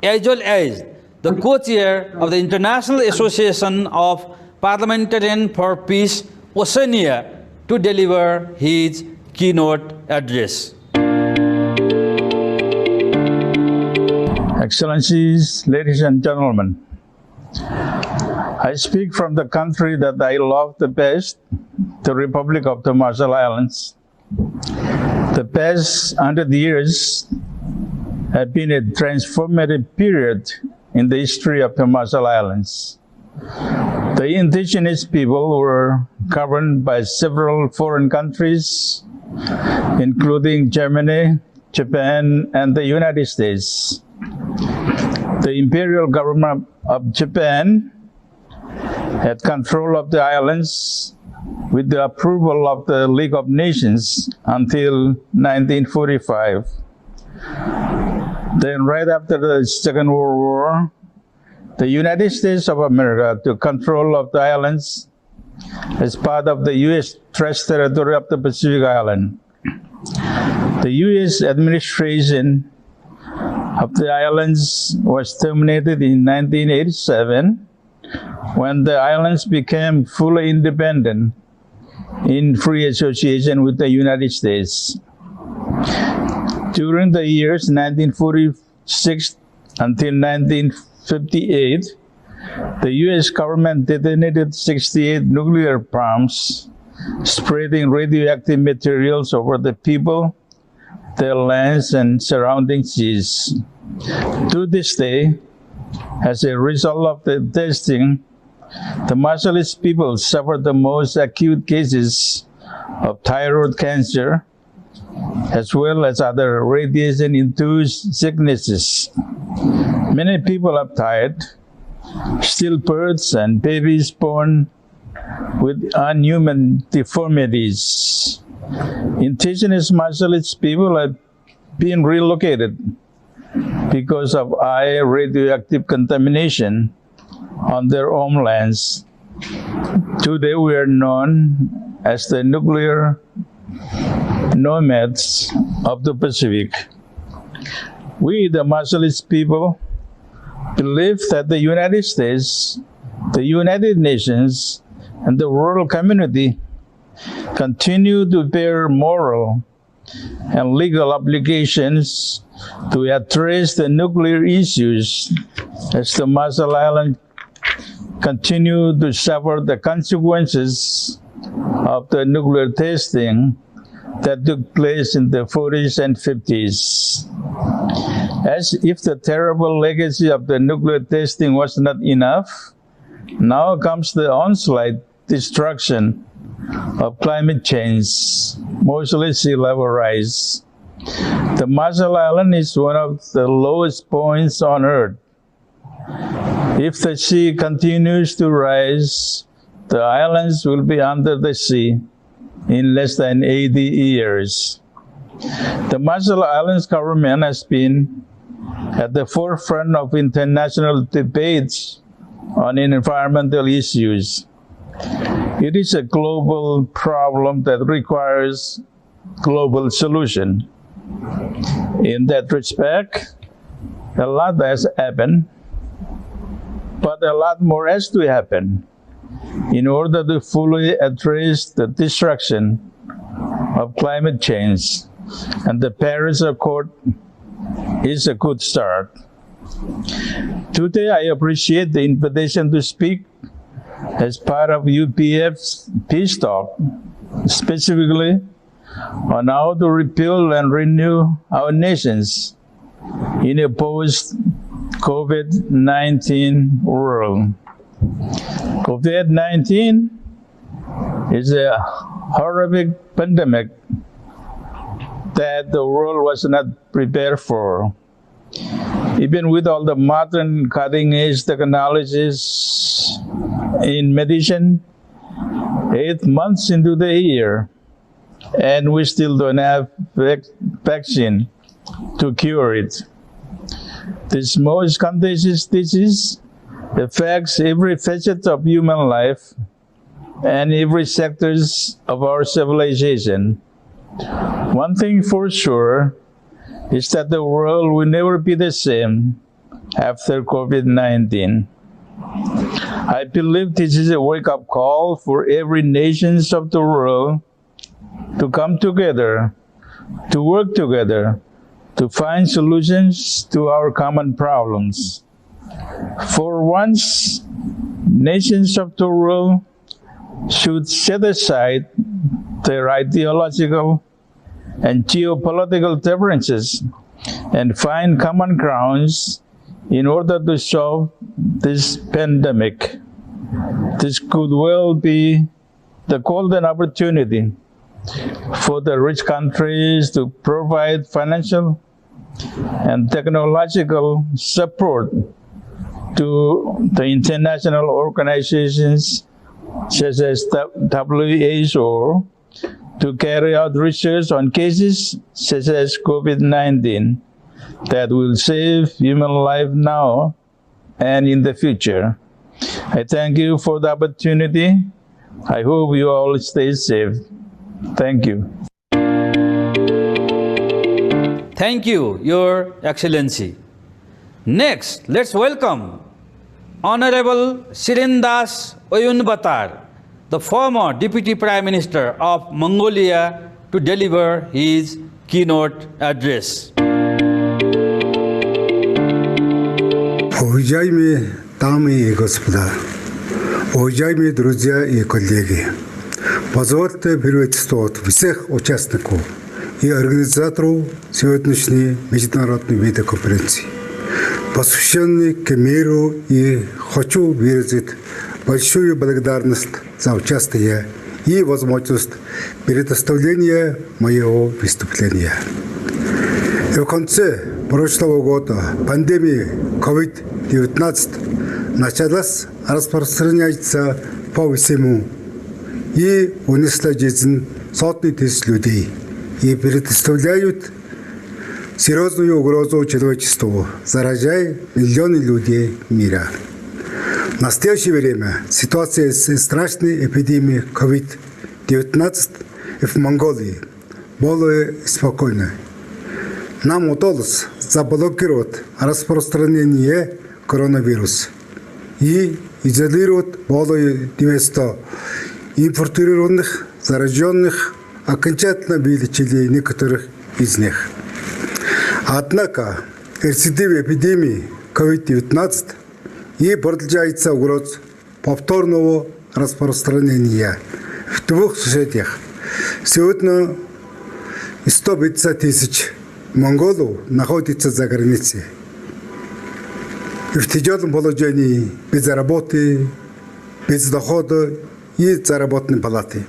as well as the co-chair of the International Association of Parliamentarians for Peace, Oceania, to deliver his keynote address. Excellencies, ladies and gentlemen, I speak from the country that I love the best, the Republic of the Marshall Islands. The past 100 years have been a transformative period in the history of the Marshall Islands. The indigenous people were governed by several foreign countries, including Germany, Japan, and the United States. The imperial government of Japan had control of the islands with the approval of the League of Nations until 1945. Then right after the Second World War, the United States of America took control of the islands as part of the U.S. Trust Territory of the Pacific Island. The U.S. administration of the islands was terminated in 1987 when the islands became fully independent in free association with the United States. During the years 1946 until 1958, the U.S. government detonated 68 nuclear bombs, spreading radioactive materials over the people, their lands, and surrounding seas. To this day, as a result of the testing, the Marshallese people suffered the most acute cases of thyroid cancer, as well as other radiation-induced sicknesses. Many people have died, stillbirths and babies born with unhuman deformities. Indigenous martialist people have been relocated because of high radioactive contamination on their homelands. Today we are known as the nuclear nomads of the Pacific. We, the martialist people, believe that the United States, the United Nations, and the world community continue to bear moral and legal obligations to address the nuclear issues as the Marshall Islands continue to suffer the consequences of the nuclear testing that took place in the 40s and 50s. As if the terrible legacy of the nuclear testing was not enough, now comes the onslaught destruction of climate change, mostly sea level rise. The Marshall Islands is one of the lowest points on Earth. If the sea continues to rise, the islands will be under the sea in less than 80 years. The Marshall Islands government has been at the forefront of international debates on environmental issues. It is a global problem that requires global solution. In that respect, a lot has happened, but a lot more has to happen in order to fully address the destruction of climate change. And the Paris Accord is a good start. Today, I appreciate the invitation to speak as part of UPF's Peace Talk, specifically on how to rebuild and renew our nations in a post-COVID-19 world. COVID-19 is a horrific pandemic that the world was not prepared for. Even with all the modern cutting-edge technologies in medicine, 8 months into the year, and we still don't have vaccine to cure it. This most contagious disease affects every facet of human life and every sectors of our civilization. One thing for sure is that the world will never be the same after COVID-19. I believe this is a wake-up call for every nation of the world to come together, to work together, to find solutions to our common problems. For once, nations of the world should set aside their ideological and geopolitical differences and find common grounds in order to solve this pandemic. This could well be the golden opportunity for the rich countries to provide financial and technological support to the international organizations such as WHO to carry out research on cases such as COVID-19 that will save human life now and in the future. I thank you for the opportunity. I hope you all stay safe. Thank you. Thank you, Your Excellency. Next, let's welcome Honorable Sirendas Oyunbatar, the former Deputy Prime Minister of Mongolia, to deliver his keynote address. Уважаемые дамы и господа, уважаемые друзья и коллеги, позвольте приветствовать всех участников и организаторов сегодняшней международной видеоконференции, посвященной к миру, и хочу выразить большую благодарность за участие и возможность предоставления моего выступления. И в конце прошлого года пандемия COVID-19 началась распространяться по всему и унесла жизнь сотни тысяч людей и представляют серьезную угрозу человечеству, заражая миллионы людей мира. В настоящее время ситуация с страшной эпидемией COVID-19 в Монголии более спокойна. Нам удалось заблокировать распространение коронавируса и изолировать более 900 инфицированных, зараженных, окончательно вылечили некоторых из них. Однако рецидив эпидемии COVID-19 и продолжается угроза повторного распространения в двух соседях. Сегодня 150 тысяч монголов находятся за границей. И в тяжелом положении без работы, без дохода и заработной платы.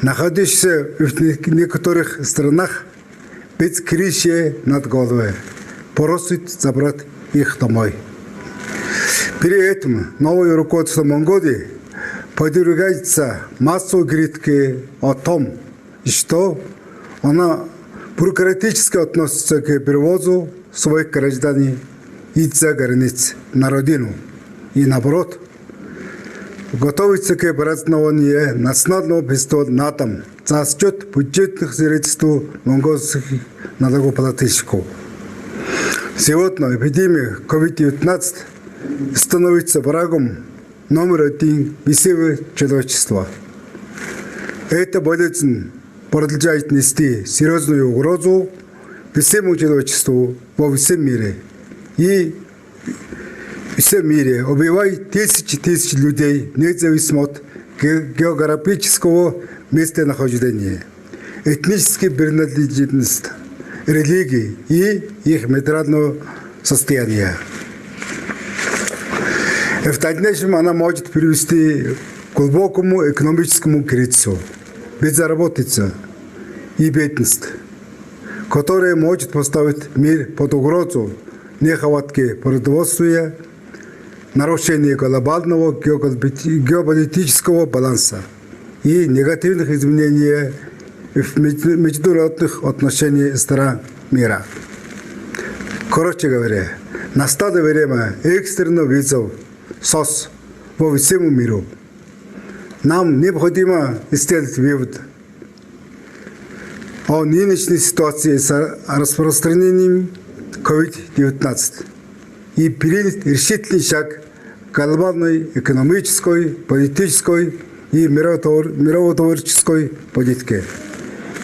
Находящиеся в некоторых странах без крыши над головой просят забрать их домой. При этом новое руководство Монголии подвергается массовой критике о том, что она бюрократически относится к перевозу своих граждан из-за границ на родину и наоборот готовится к празднованию национального фестиваля на дом за счет бюджетных средств монгольских налогоплательщиков. Сегодня эпидемия COVID-19 становится врагом номер один всего человечества. Эта болезнь продолжает нести серьезную угрозу всему человечеству во всем мире. И в всем мире убивает тысячи людей, независимо от географического местонахождения, этнической принадлежности, религии и их материального состояния. В дальнейшем она может привести к глубокому экономическому кризису, безработица и бедность, которая может поставить мир под угрозу нехватки продовольствия, нарушения глобального геополитического баланса и негативных изменений в международных отношениях стран мира. Короче говоря, настало время экстренных вызовов СОС по всему миру. Нам необходимо сделать вывод о нынешней ситуации с распространением COVID-19 и принять решительный шаг к глобальной экономической, политической и миротворческой политике.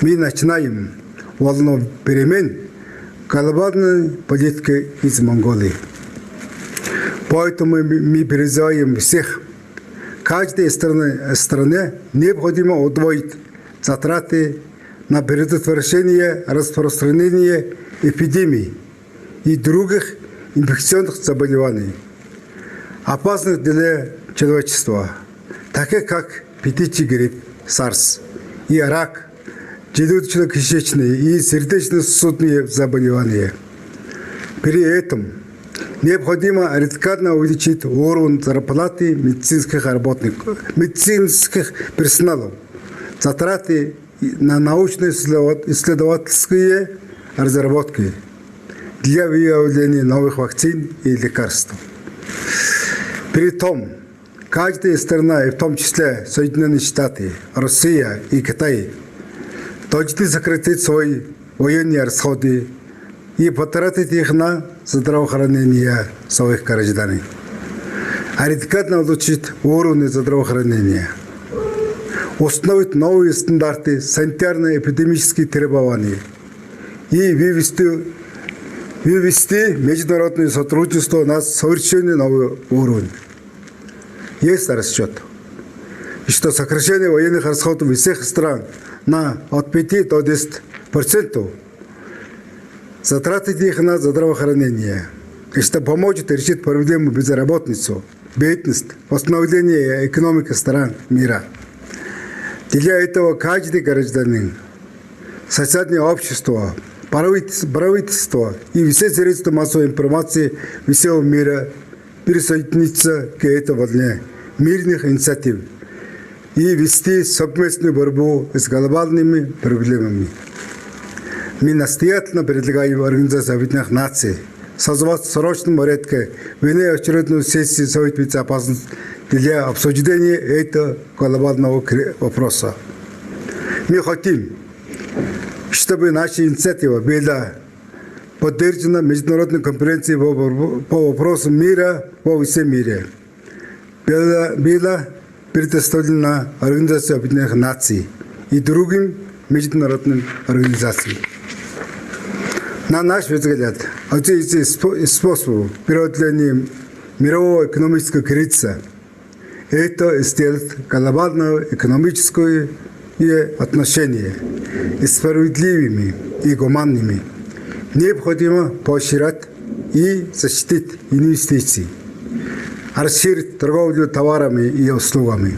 Мы начинаем волну перемен глобальной политики из Монголии. Поэтому мы призываем всех, каждой стране необходимо удвоить затраты на предотвращение распространения эпидемий и других инфекционных заболеваний, опасных для человечества, таких как птичий грипп, САРС, и рак, желудочно-кишечные и сердечно-сосудистые заболевания. При этом необходимо радикально увеличить уровень зарплаты медицинских работников, медицинских персоналов, затраты на научно-исследовательские разработки для выявления новых вакцин и лекарств. При том, каждая страна, в том числе Соединенные Штаты, Россия и Китай, должны сократить свои военные расходы и потратить их на здравоохранение своих граждан. Радикально улучшить уровень здравоохранения. Установить новые стандарты санитарно-эпидемических требований и вывести международное сотрудничество на совершенно новый уровень. Есть расчет, что сокращение военных расходов всех стран на от 5 до 10% затратить их на здравоохранение, что поможет решить проблему безработицы, бедность, восстановление экономики стран мира. Для этого каждый гражданин, социальное общество, правительство и все средства массовой информации всего мира присоединиться к этой волне мирных инициатив и вести совместную борьбу с глобальными проблемами. Мы настоятельно предлагаем Организации Объединенных Наций созвать в срочном порядке внеочередную сессию Совета Безопасности для обсуждения этого глобального вопроса. Мы хотим, чтобы наша инициатива была поддержана международной конференцией по вопросам мира во всем мире. Была предоставлена Организацией Объединенных Наций и другим международным организациям. На наш взгляд, один из способов преодоления мирового экономического кризиса – это сделать глобальное экономическое отношения справедливыми и гуманными. Необходимо поощрять и защитить инвестиции, расширить торговлю товарами и услугами,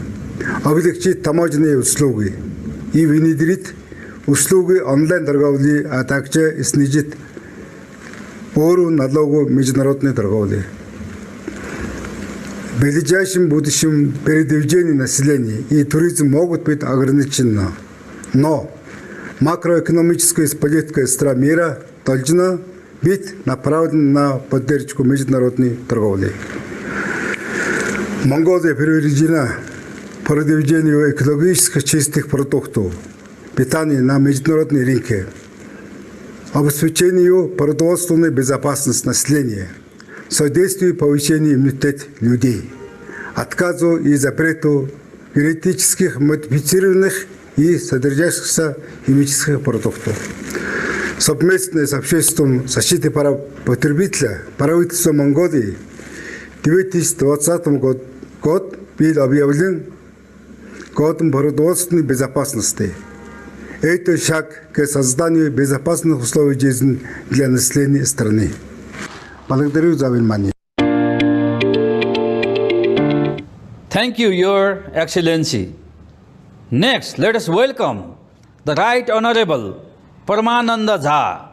облегчить таможенные услуги и внедрить услуги онлайн-торговли, а также снизить уровень налогов международной торговли. В ближайшем будущем передвижение населения и туризм могут быть ограничены, но макроэкономическая политика стран мира должна быть направлена на поддержку международной торговли. Монголия привержена продвижению экологически чистых продуктов питания на международной рынке, обеспечению продовольственной безопасности населения, содействию повышению иммунитета людей, отказу и запрету генетических модифицированных и содержащихся химических продуктов. Совместно с обществом защиты прав потребителя правительство Монголии в 2020 год был объявлен годом продовольственной безопасности. Это шаг к созданию безопасных условий жизни для населения страны. Благодарю за внимание. Thank you, Your Excellency. Next, let us welcome the Right Honorable Paramananda Jha,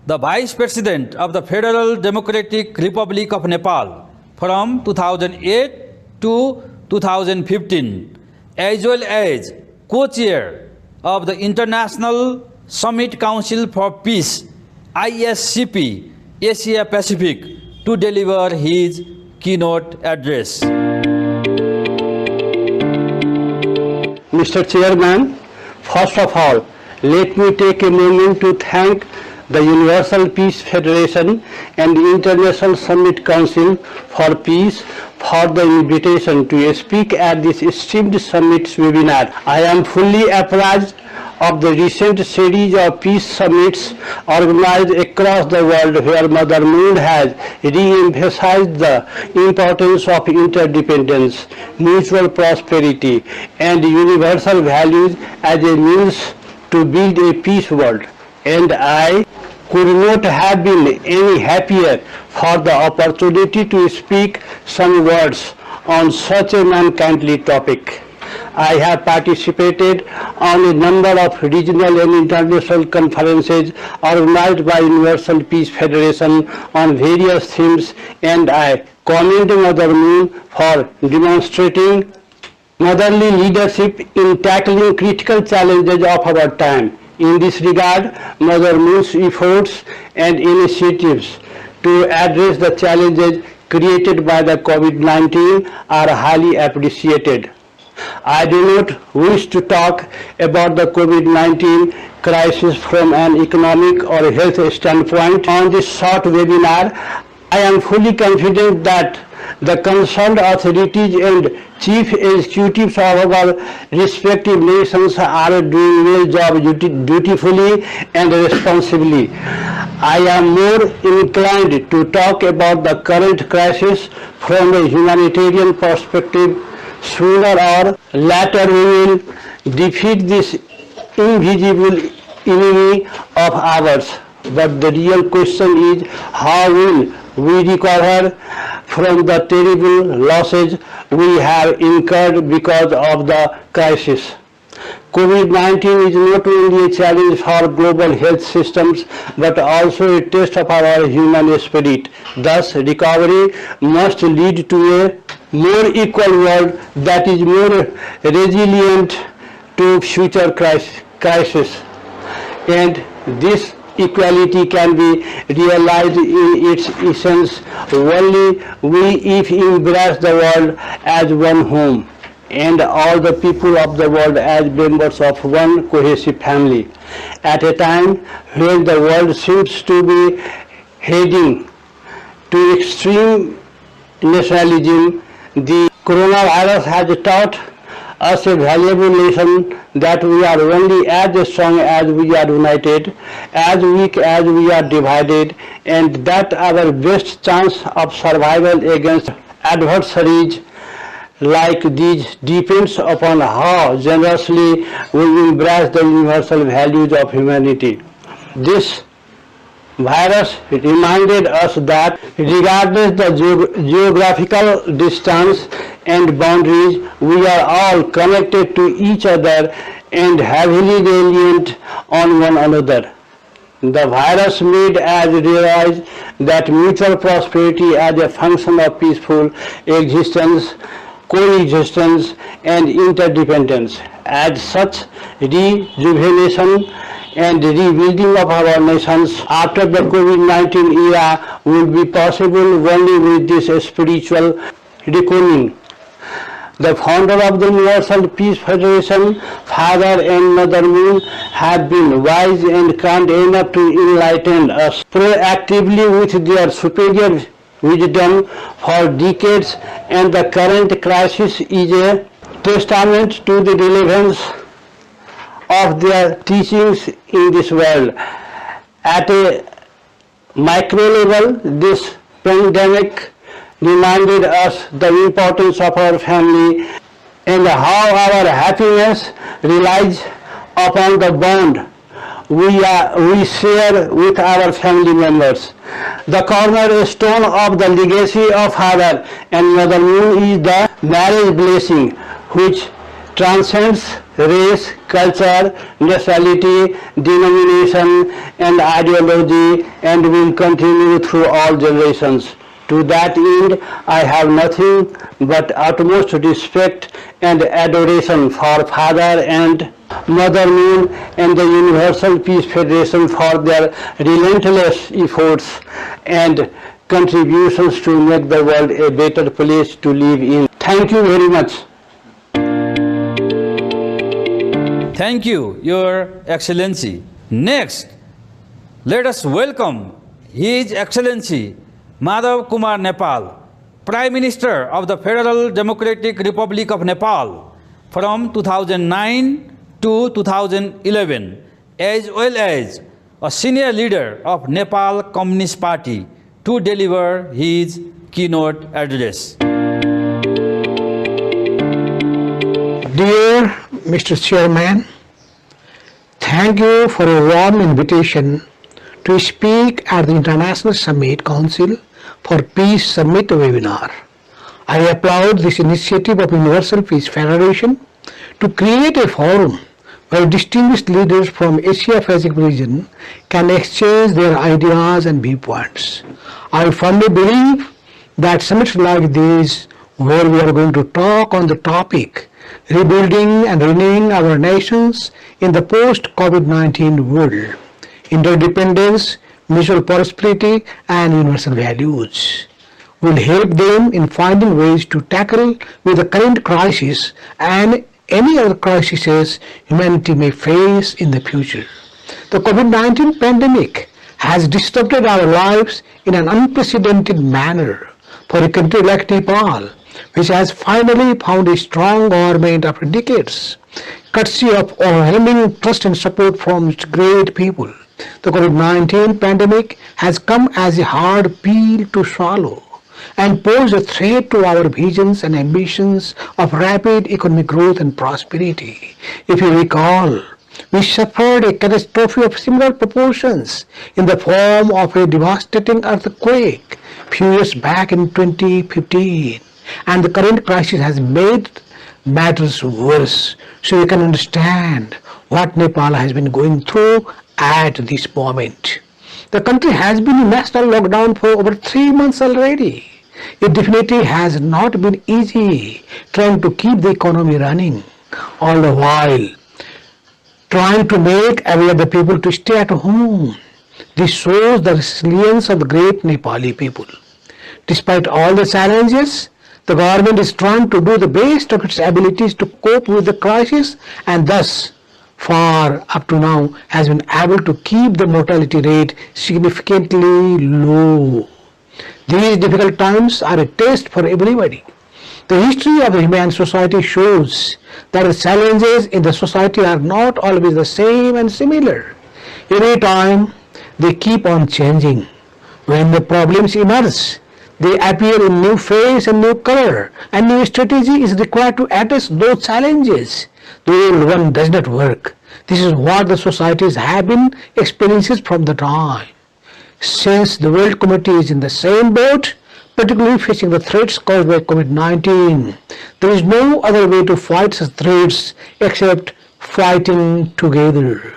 the Vice President of the Federal Democratic Republic of Nepal from 2008 to 2015, as well as co-chair of the International Summit Council for Peace, ISCP, Asia Pacific, to deliver his keynote address. Mr. Chairman, first of all, let me take a moment to thank the Universal Peace Federation and the International Summit Council for Peace for the invitation to speak at this esteemed summit's webinar. I am fully apprised of the recent series of peace summits organized across the world where Mother Moon has re-emphasized the importance of interdependence, mutual prosperity, and universal values as a means to build a peace world. And I could not have been any happier for the opportunity to speak some words on such a unkindly topic. I have participated on a number of regional and international conferences organized by Universal Peace Federation on various themes, and I commend Mother Moon for demonstrating motherly leadership in tackling critical challenges of our time. In this regard, Mother Moon's efforts and initiatives to address the challenges created by the COVID-19 are highly appreciated. I do not wish to talk about the COVID-19 crisis from an economic or health standpoint. On this short webinar, I am fully confident that the concerned authorities and chief executives of our respective nations are doing their job dutifully and responsibly. I am more inclined to talk about the current crisis from a humanitarian perspective. Sooner or later we will defeat this invisible enemy of ours. But the real question is, how will we recover from the terrible losses we have incurred because of the crisis? COVID-19 is not only a challenge for global health systems but also a test of our human spirit. Thus, recovery must lead to a more equal world that is more resilient to future crises. And this equality can be realized in its essence only if we embrace the world as one home and all the people of the world as members of one cohesive family. At a time when the world seems to be heading to extreme nationalism, the coronavirus has taught us a valuable lesson that we are only as strong as we are united, as weak as we are divided, and that our best chance of survival against adversaries like these depends upon how generously we embrace the universal values of humanity. This virus reminded us that regardless the geographical distance and boundaries, we are all connected to each other and heavily reliant on one another. The virus made us realize that mutual prosperity as a function of peaceful existence, coexistence, and interdependence. As such, rejuvenation and rebuilding of our nations after the COVID-19 era will be possible only with this spiritual reckoning. The founder of the Universal Peace Federation, Father and Mother Moon, have been wise and kind enough to enlighten us proactively with their superior wisdom for decades, and the current crisis is a testament to the relevance of their teachings in this world. At a micro level, this pandemic reminded us the importance of our family and how our happiness relies upon the bond we share with our family members. The cornerstone of the legacy of Father and Mother Moon is the marriage blessing, which transcends race, culture, nationality, denomination, and ideology, and will continue through all generations. To that end, I have nothing but utmost respect and adoration for Father and Mother Moon and the Universal Peace Federation for their relentless efforts and contributions to make the world a better place to live in. Thank you very much. Thank you, Your Excellency. Next, let us welcome His Excellency Madhav Kumar Nepal, Prime Minister of the Federal Democratic Republic of Nepal from 2009 to 2011, as well as a senior leader of Nepal Communist Party, to deliver his keynote address. Dear Mr. Chairman, thank you for a warm invitation to speak at the International Summit Council for Peace Summit webinar. I applaud this initiative of Universal Peace Federation to create a forum where distinguished leaders from Asia-Pacific region can exchange their ideas and viewpoints. I firmly believe that summits like these, where we are going to talk on the topic rebuilding and renewing our nations in the post-COVID-19 world, interdependence, mutual prosperity, and universal values, will help them in finding ways to tackle with the current crisis and any other crises humanity may face in the future. The COVID-19 pandemic has disrupted our lives in an unprecedented manner for a country like Nepal, which has finally found a strong government after decades, courtesy of overwhelming trust and support from its great people. The COVID-19 pandemic has come as a hard pill to swallow and pose a threat to our visions and ambitions of rapid economic growth and prosperity. If you recall, we suffered a catastrophe of similar proportions in the form of a devastating earthquake few years back in 2015, and the current crisis has made matters worse, so we can understand what Nepal has been going through at this moment. The country has been in national lockdown for over 3 months already. It definitely has not been easy trying to keep the economy running, all the while trying to make aware the people to stay at home. This shows the resilience of the great Nepali people. Despite all the challenges, the government is trying to do the best of its abilities to cope with the crisis, and thus far up to now has been able to keep the mortality rate significantly low. These difficult times are a test for everybody. The history of the human society shows that the challenges in the society are not always the same and similar. Every time they keep on changing. When the problems emerge, they appear in new face and new color, and new strategy is required to address those challenges. The old one does not work. This is what the societies have been experiencing from the time. Since the world community is in the same boat, particularly facing the threats caused by COVID-19, there is no other way to fight such threats except fighting together.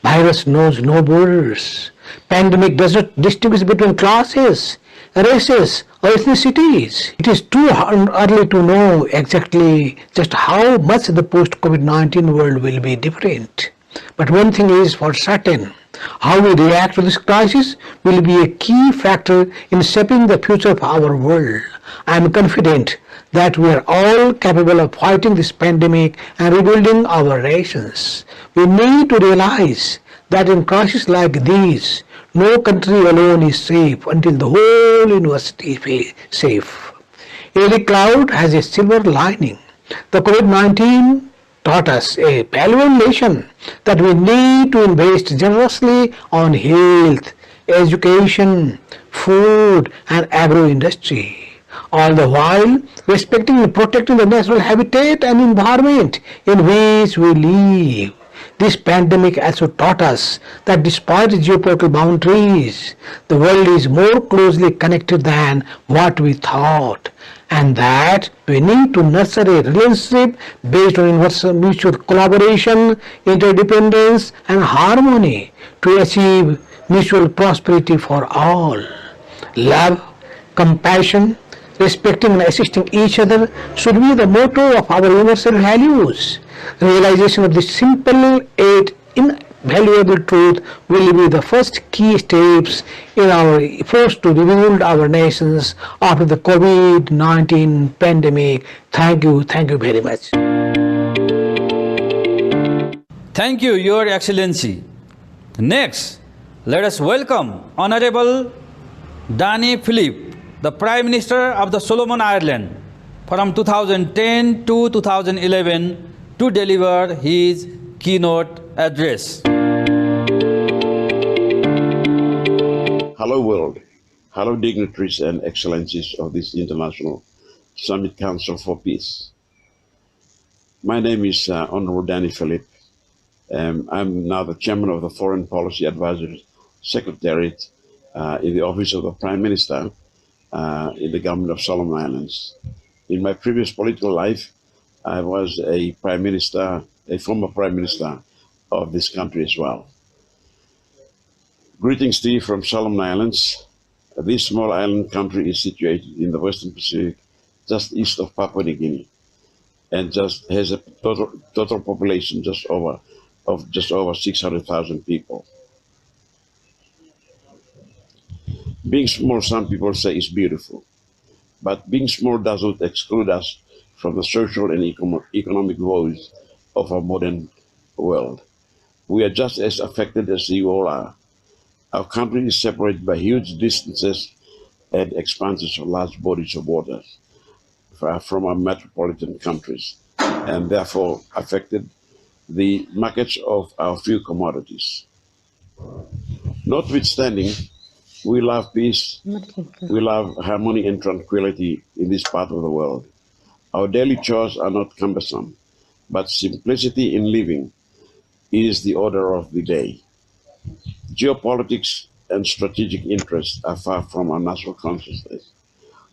Virus knows no borders. Pandemic does not distinguish between classes, races, or ethnicities. It is too early to know exactly just how much the post-COVID-19 world will be different. But one thing is for certain, how we react to this crisis will be a key factor in shaping the future of our world. I am confident that we are all capable of fighting this pandemic and rebuilding our nations. We need to realize that in crises like these, no country alone is safe until the whole universe is safe. Every cloud has a silver lining. The COVID-19 taught us a valuable lesson that we need to invest generously on health, education, food, and agro-industry, all the while respecting and protecting the natural habitat and environment in which we live. This pandemic also taught us that despite geopolitical boundaries, the world is more closely connected than what we thought, and that we need to nurture a relationship based on universal mutual collaboration, interdependence, and harmony to achieve mutual prosperity for all. Love, compassion, respecting and assisting each other should be the motto of our universal values. Realization of this simple yet invaluable truth will be the first key steps in our efforts to rebuild our nations after the COVID-19 pandemic. Thank you very much. Thank you, Your Excellency. Next, let us welcome Honorable Danny Philip, the Prime Minister of the Solomon Islands, from 2010 to 2011 to deliver his keynote address. Hello world, hello dignitaries and excellencies of this International Summit Council for Peace. My name is Honorable Danny Philip. I'm now the chairman of the Foreign Policy Advisory Secretariat in the Office of the Prime Minister in the government of Solomon Islands. In my previous political life, I was a prime minister, a former prime minister of this country as well. Greetings to you from Solomon Islands. This small island country is situated in the Western Pacific, just east of Papua New Guinea, and just has a total population just over 600,000 people. Being small, some people say, is beautiful, but being small doesn't exclude us from the social and economic woes of our modern world. We are just as affected as you all are. Our country is separated by huge distances and expanses of large bodies of water from our metropolitan countries, and therefore affected the markets of our few commodities. Notwithstanding, we love peace, we love harmony and tranquility in this part of the world. Our daily chores are not cumbersome, but simplicity in living is the order of the day. Geopolitics and strategic interests are far from our national consciousness.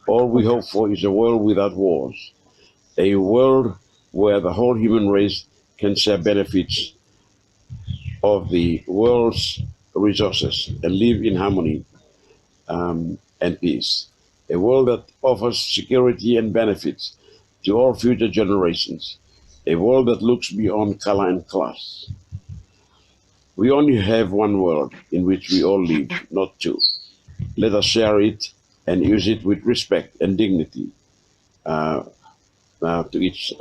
All we hope for is a world without wars, a world where the whole human race can share benefits of the world's resources and live in harmony and peace. A world that offers security and benefits to all future generations. A world that looks beyond color and class. We only have one world in which we all live, not two. Let us share it and use it with respect and dignity to each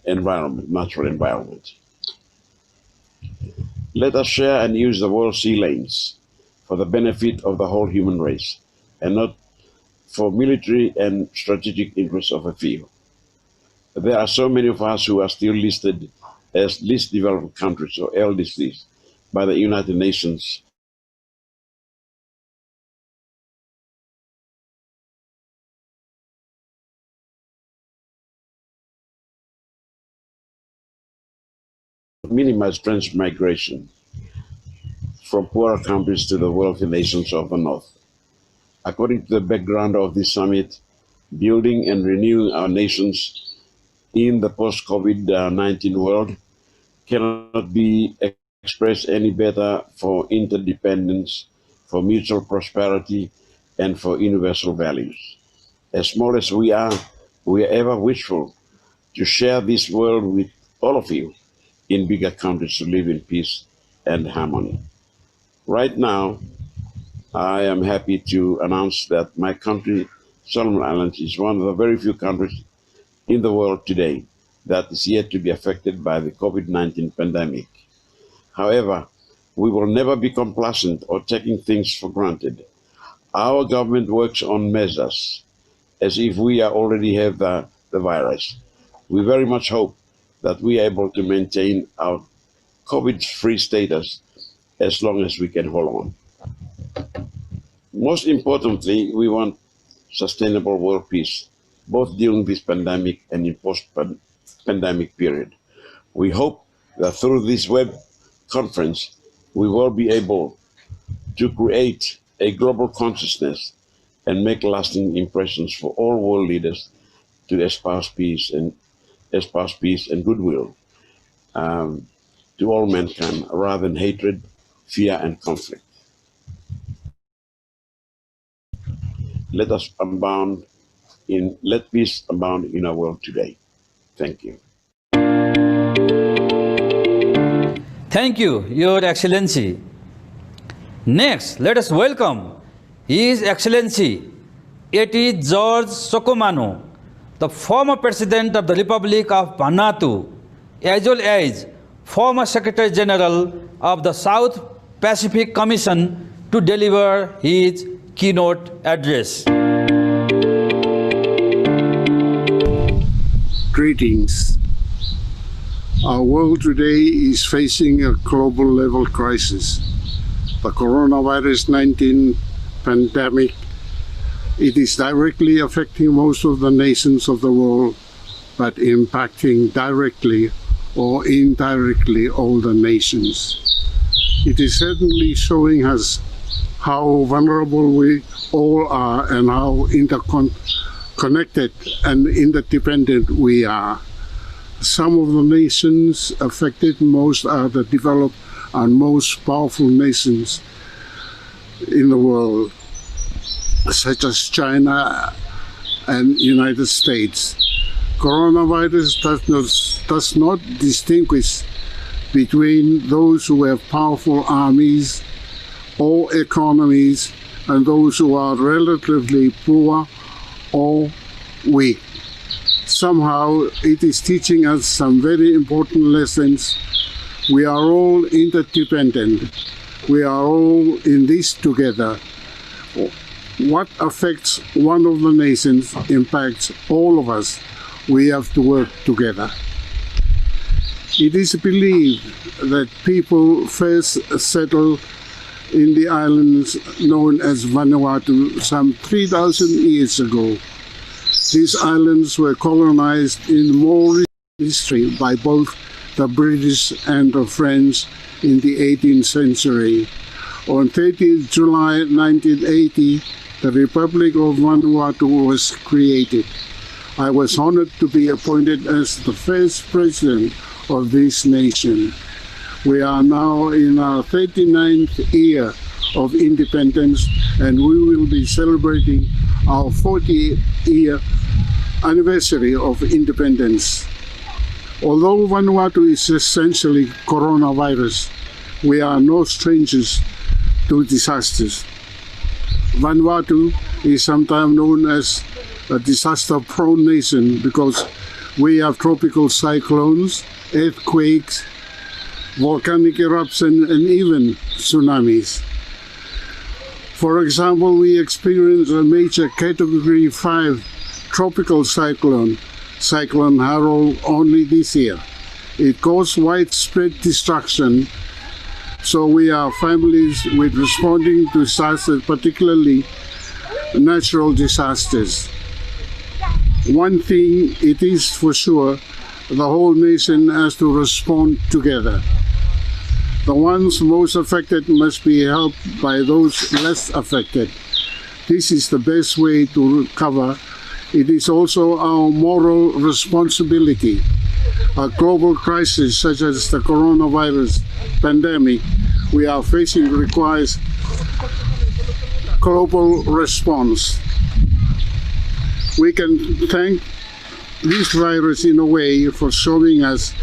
environment, natural environment. Let us share and use the world sea lanes for the benefit of the whole human race, and not for military and strategic interests of a few. There are so many of us who are still listed as least developed countries, or LDCs, by the United Nations. Minimize transmigration from poorer countries to the wealthy nations of the North. According to the background of this summit, building and renewing our nations in the post-COVID-19 world cannot be expressed any better for interdependence, for mutual prosperity, and for universal values. As small as we are ever wishful to share this world with all of you in bigger countries to live in peace and harmony. Right now, I am happy to announce that my country, Solomon Islands, is one of the very few countries in the world today that is yet to be affected by the COVID-19 pandemic. However, we will never be complacent or taking things for granted. Our government works on measures as if we already have the virus. We very much hope that we are able to maintain our COVID-free status as long as we can hold on. Most importantly, we want sustainable world peace, both during this pandemic and in post-pandemic period. We hope that through this web conference, we will be able to create a global consciousness and make lasting impressions for all world leaders to espouse peace and goodwill to all mankind, rather than hatred, fear, and conflict. Let peace abound in our world today. Thank you. Thank you, Your Excellency. Next, let us welcome His Excellency A.T. George Sokomano, the former President of the Republic of Vanuatu, as well as former Secretary General of the South Pacific Commission, to deliver his keynote address. Greetings. Our world today is facing a global level crisis. The coronavirus 19 pandemic, it is directly affecting most of the nations of the world, but impacting directly or indirectly all the nations. It is certainly showing us how vulnerable we all are and how interconnected and interdependent we are. Some of the nations affected most are the developed and most powerful nations in the world, such as China and United States. Coronavirus does not distinguish between those who have powerful armies or economies and those who are relatively poor or weak. Somehow it is teaching us some very important lessons. We are all interdependent. We are all in this together. What affects one of the nations impacts all of us. We have to work together. It is believed that people first settled in the islands known as Vanuatu some 3,000 years ago. These islands were colonized in more recent history by both the British and the French in the 18th century. On 30th July 1980, the Republic of Vanuatu was created. I was honored to be appointed as the first president of this nation. We are now in our 39th year of independence, and we will be celebrating our 40th year anniversary of independence. Although Vanuatu is essentially coronavirus, we are no strangers to disasters. Vanuatu is sometimes known as a disaster-prone nation because we have tropical cyclones, earthquakes, volcanic eruptions, and even tsunamis. For example, we experienced a major Category 5 tropical cyclone, Cyclone Harold, only this year. It caused widespread destruction, so we are families with responding to disasters, particularly natural disasters. One thing it is for sure, the whole nation has to respond together. The ones most affected must be helped by those less affected. This is the best way to recover. It is also our moral responsibility. A global crisis such as the coronavirus pandemic we are facing requires global response. We can thank this virus in a way for showing us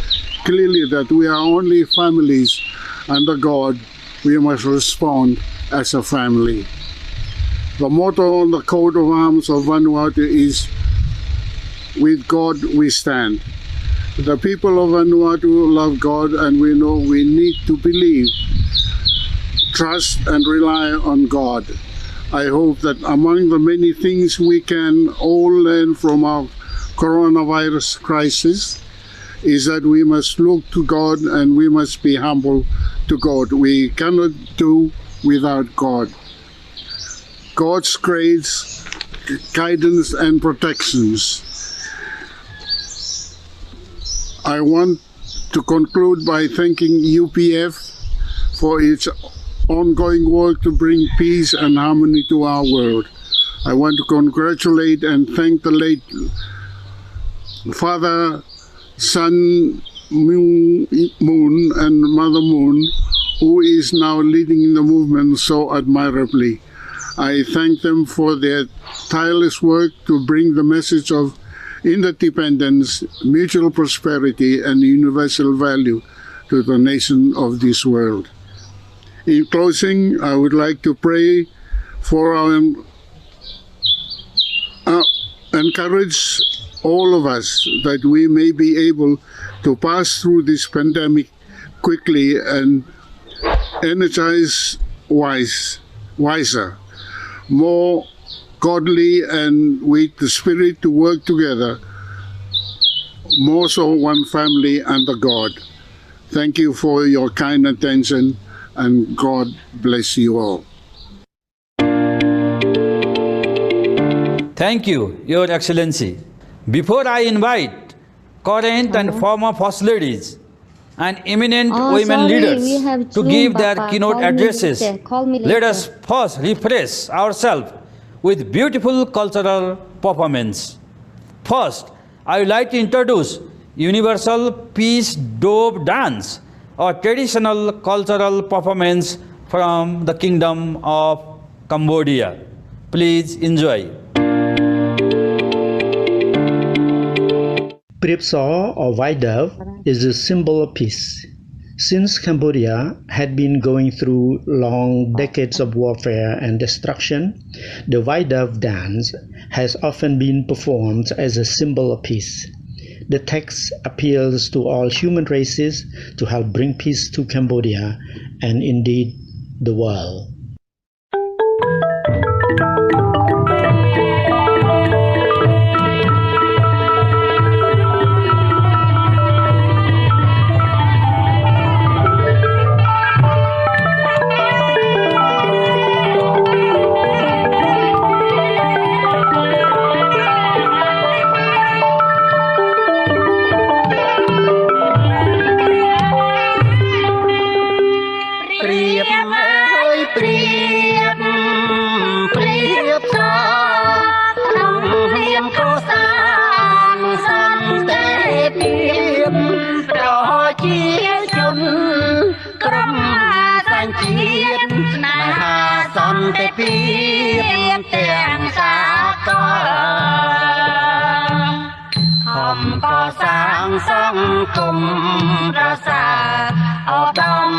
clearly that we are only families under God. We must respond as a family. The motto on the coat of arms of Vanuatu is, "With God we stand." The people of Vanuatu love God, and we know we need to believe, trust, and rely on God. I hope that among the many things we can all learn from our coronavirus crisis is that we must look to God and we must be humble to God. We cannot do without God. God's grace, guidance, and protections. I want to conclude by thanking UPF for its ongoing work to bring peace and harmony to our world. I want to congratulate and thank the late Father, Son Moon and Mother Moon, who is now leading the movement so admirably. I thank them for their tireless work to bring the message of interdependence, mutual prosperity, and universal value to the nation of this world. In closing, I would like to pray for our encourage all of us that we may be able to pass through this pandemic quickly and energize wiser, more godly, and with the spirit to work together, more so one family under God. Thank you for your kind attention, and God bless you all. Thank you, Your Excellency. Before I invite current and former First Ladies and eminent women leaders to give their keynote addresses, let us first refresh ourselves with beautiful cultural performance. First, I would like to introduce Universal Peace Dove Dance, a traditional cultural performance from the Kingdom of Cambodia. Please enjoy. Pripsaw or white dove is a symbol of peace. Since Cambodia had been going through long decades of warfare and destruction, the white dove dance has often been performed as a symbol of peace. The text appeals to all human races to help bring peace to Cambodia and indeed the world. ពីទាំងសាកលខំកសាងសង្គមប្រសើរឧត្តម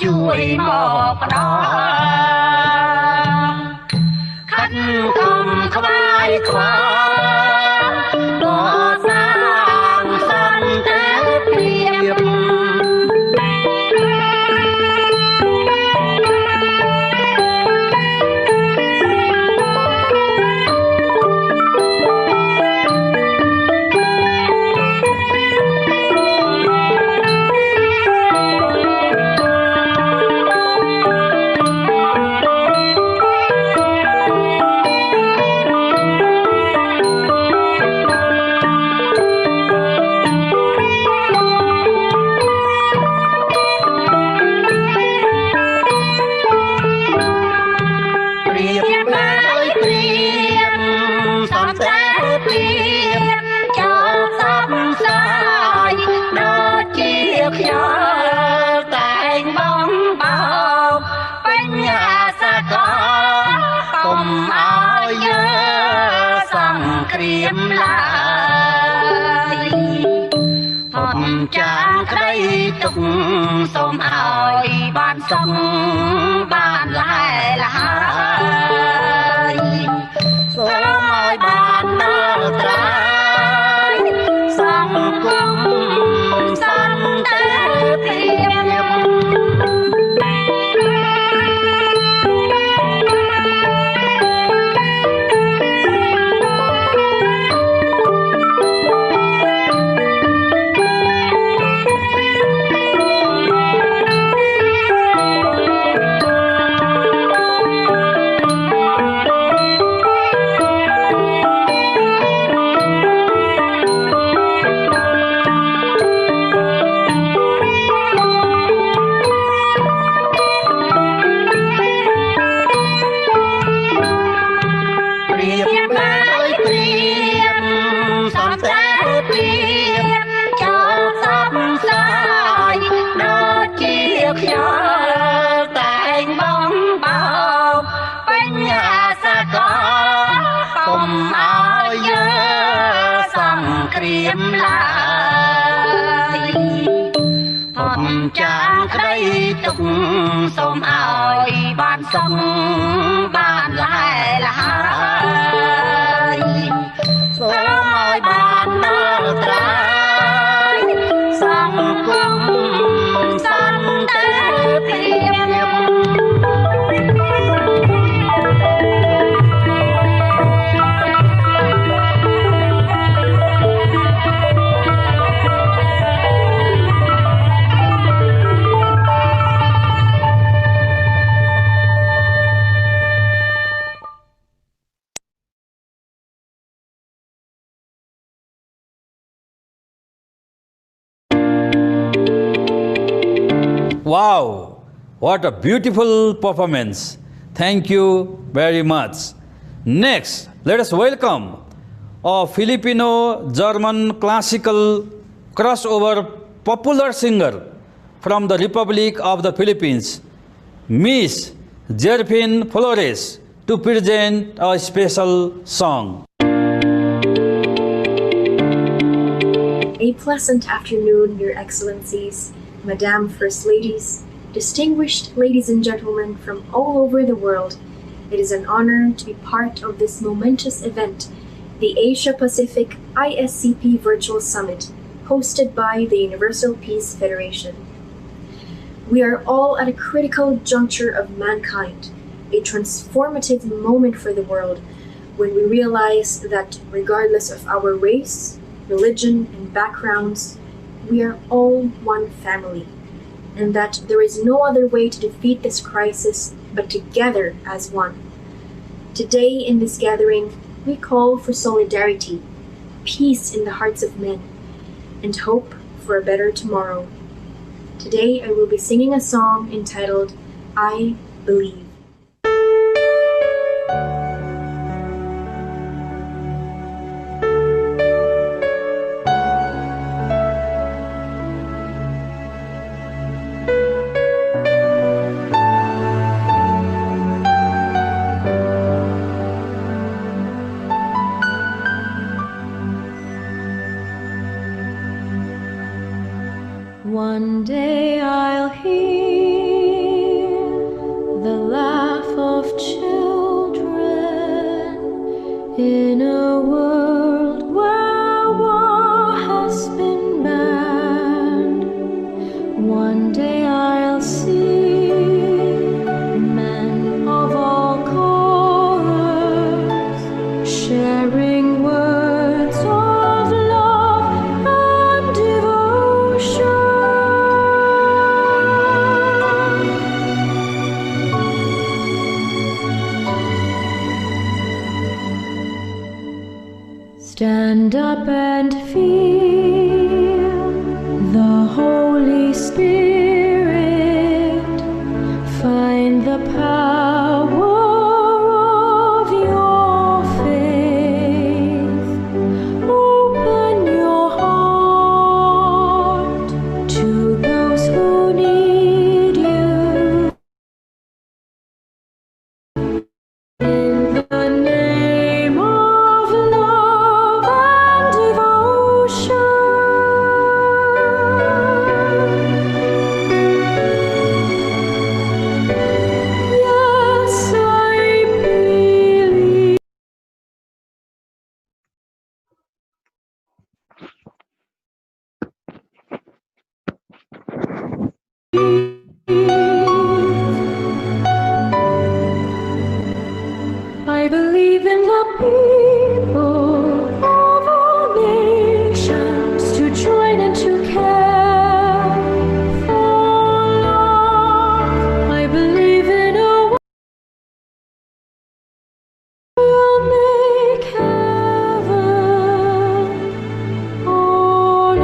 ជួយមកផ្ដល់ខិតខំខ្វាយខ្វល់កសាងសន្តិភាព ចាងក្តីទុកសូមឲ្យបានសុខបានលហែលហើយសូមឲ្យបានដល់ត្រាយសង្គមសន្តិភាព ចាងក្តីទុកសូមឲ្យបានសុខបានលហែលហើយសូមឲ្យបានដល់ត្រាយសង្គមសន្តិភាព Wow, what a beautiful performance. Thank you very much. Next, let us welcome a Filipino-German classical crossover popular singer from the Republic of the Philippines, Miss Jerfin Flores, to present a special song. A pleasant afternoon, Your Excellencies, Madam First Ladies, distinguished ladies and gentlemen from all over the world. It is an honor to be part of this momentous event, the Asia-Pacific ISCP Virtual Summit, hosted by the Universal Peace Federation. We are all at a critical juncture of mankind, a transformative moment for the world, when we realize that regardless of our race, religion, and backgrounds, we are all one family, and that there is no other way to defeat this crisis but together as one. Today in this gathering, we call for solidarity, peace in the hearts of men, and hope for a better tomorrow. Today I will be singing a song entitled, I Believe. One day I'll hear the laugh of children in a world where war has been banned. One day I'll see men of all colors sharing words of love and devotion. Stand up and feel the Holy Spirit. Find the power of your faith. Open your heart to those who need you. In the name of love and devotion. Yes, I believe. I believe in the people of all nations to join and to care for love. I believe in a world will make heaven on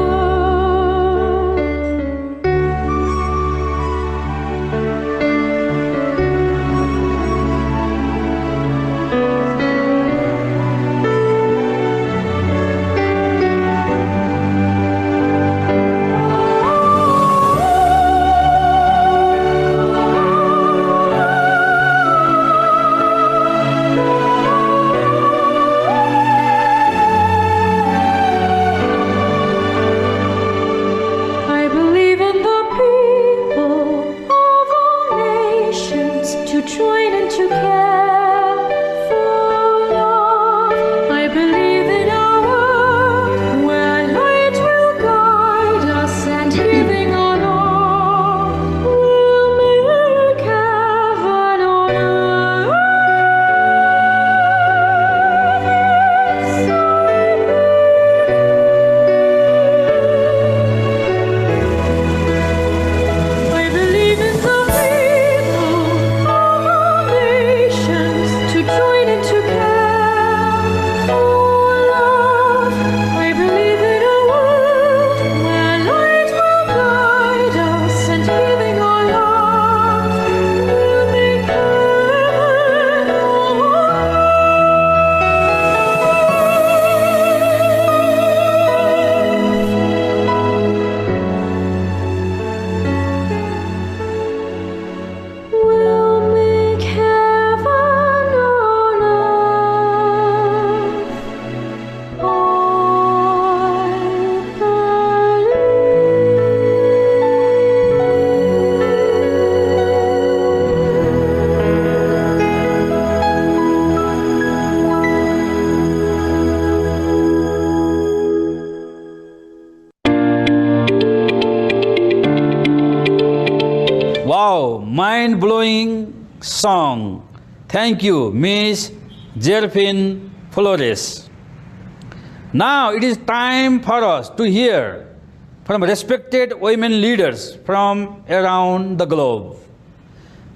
I believe in the people of all nations to join and to care for love. I believe in a world where light will guide us and giving on all will make heaven on earth. Yes, I believe in the people of all nations to join and to care for love. I believe in a world where light will guide us and giving our love will make heaven on will make heaven on earth. Wow, mind-blowing song. Thank you, Miss Jerfin Flores. Now it is time for us to hear from respected women leaders from around the globe.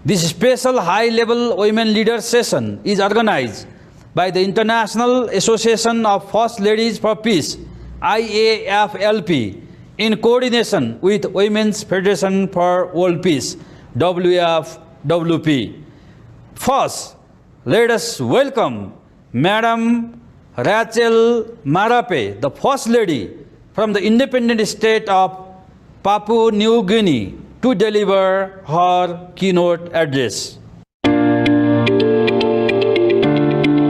This special high-level women leaders session is organized by the International Association of First Ladies for Peace, IAFLP, in coordination with Women's Federation for World Peace, WFWP. First, let us welcome Madam Rachel Marape, the First Lady from the independent state of Papua New Guinea, to deliver her keynote address.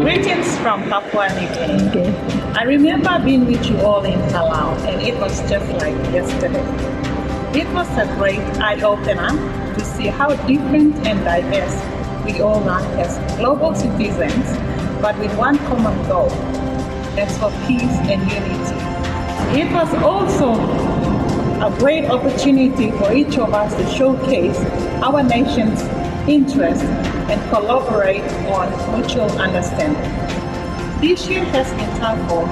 Greetings from Papua New Guinea. I remember being with you all in Palau, and it was just like yesterday. It was a great eye-opener to see how different and diverse we all are as global citizens, but with one common goal, that's for peace and unity. It was also a great opportunity for each of us to showcase our nation's interest and collaborate on mutual understanding. This year has been tough for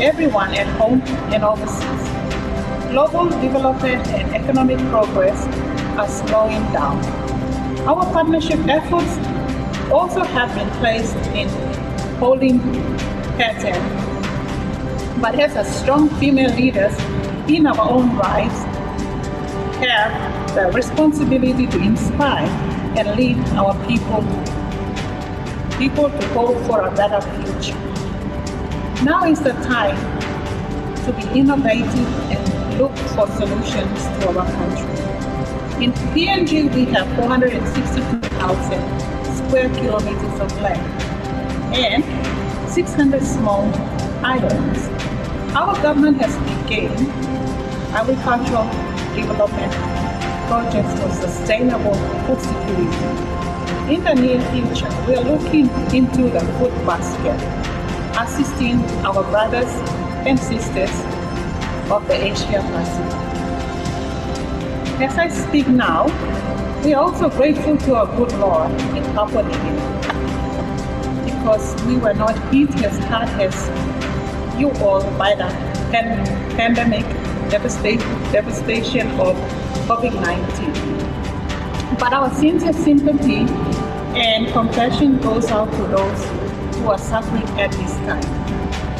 everyone at home and overseas. Global development and economic progress are slowing down. Our partnership efforts also have been placed in holding pattern, but as a strong female leaders in our own rights, have the responsibility to inspire and lead our people to go for a better future. Now is the time to be innovative and look for solutions to our country. In PNG, we have 462,000 square kilometers of land and 600 small islands. Our government has begun agricultural development projects for sustainable food security. In the near future, we are looking into the food basket, assisting our brothers and sisters of the Asia Pacific. As I speak now, we are also grateful to our good Lord in Papua New Guinea, because we were not hit as hard as you all by the pandemic devastation of COVID-19. But our sincere sympathy and compassion goes out to those who are suffering at this time.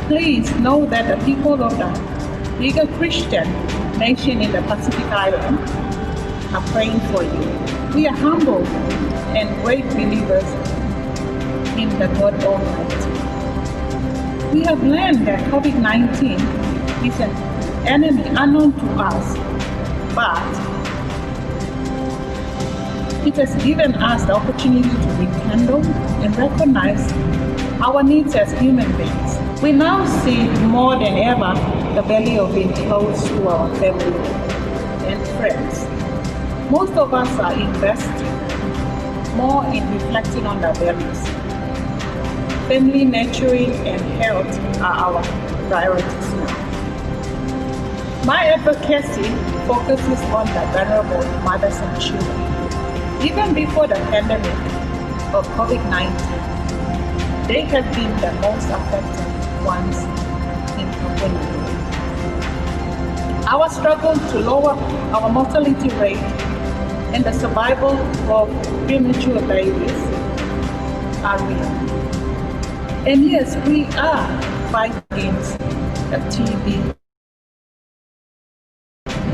Please know that the people of the bigger Christian nation in the Pacific Island are praying for you. We are humble and great believers in the God Almighty. We have learned that COVID-19 is an enemy unknown to us, but it has given us the opportunity to rekindle and recognize our needs as human beings. We now see more than ever the value of being close to our family and friends. Most of us are investing more in reflecting on the values. Family nurturing and health are our priorities now. My advocacy focuses on the vulnerable mothers and children. Even before the pandemic of COVID-19, they have been the most affected ones in Papua New Guinea. Our struggle to lower our mortality rate and the survival of premature babies are real. And yes, we are fighting against the TB,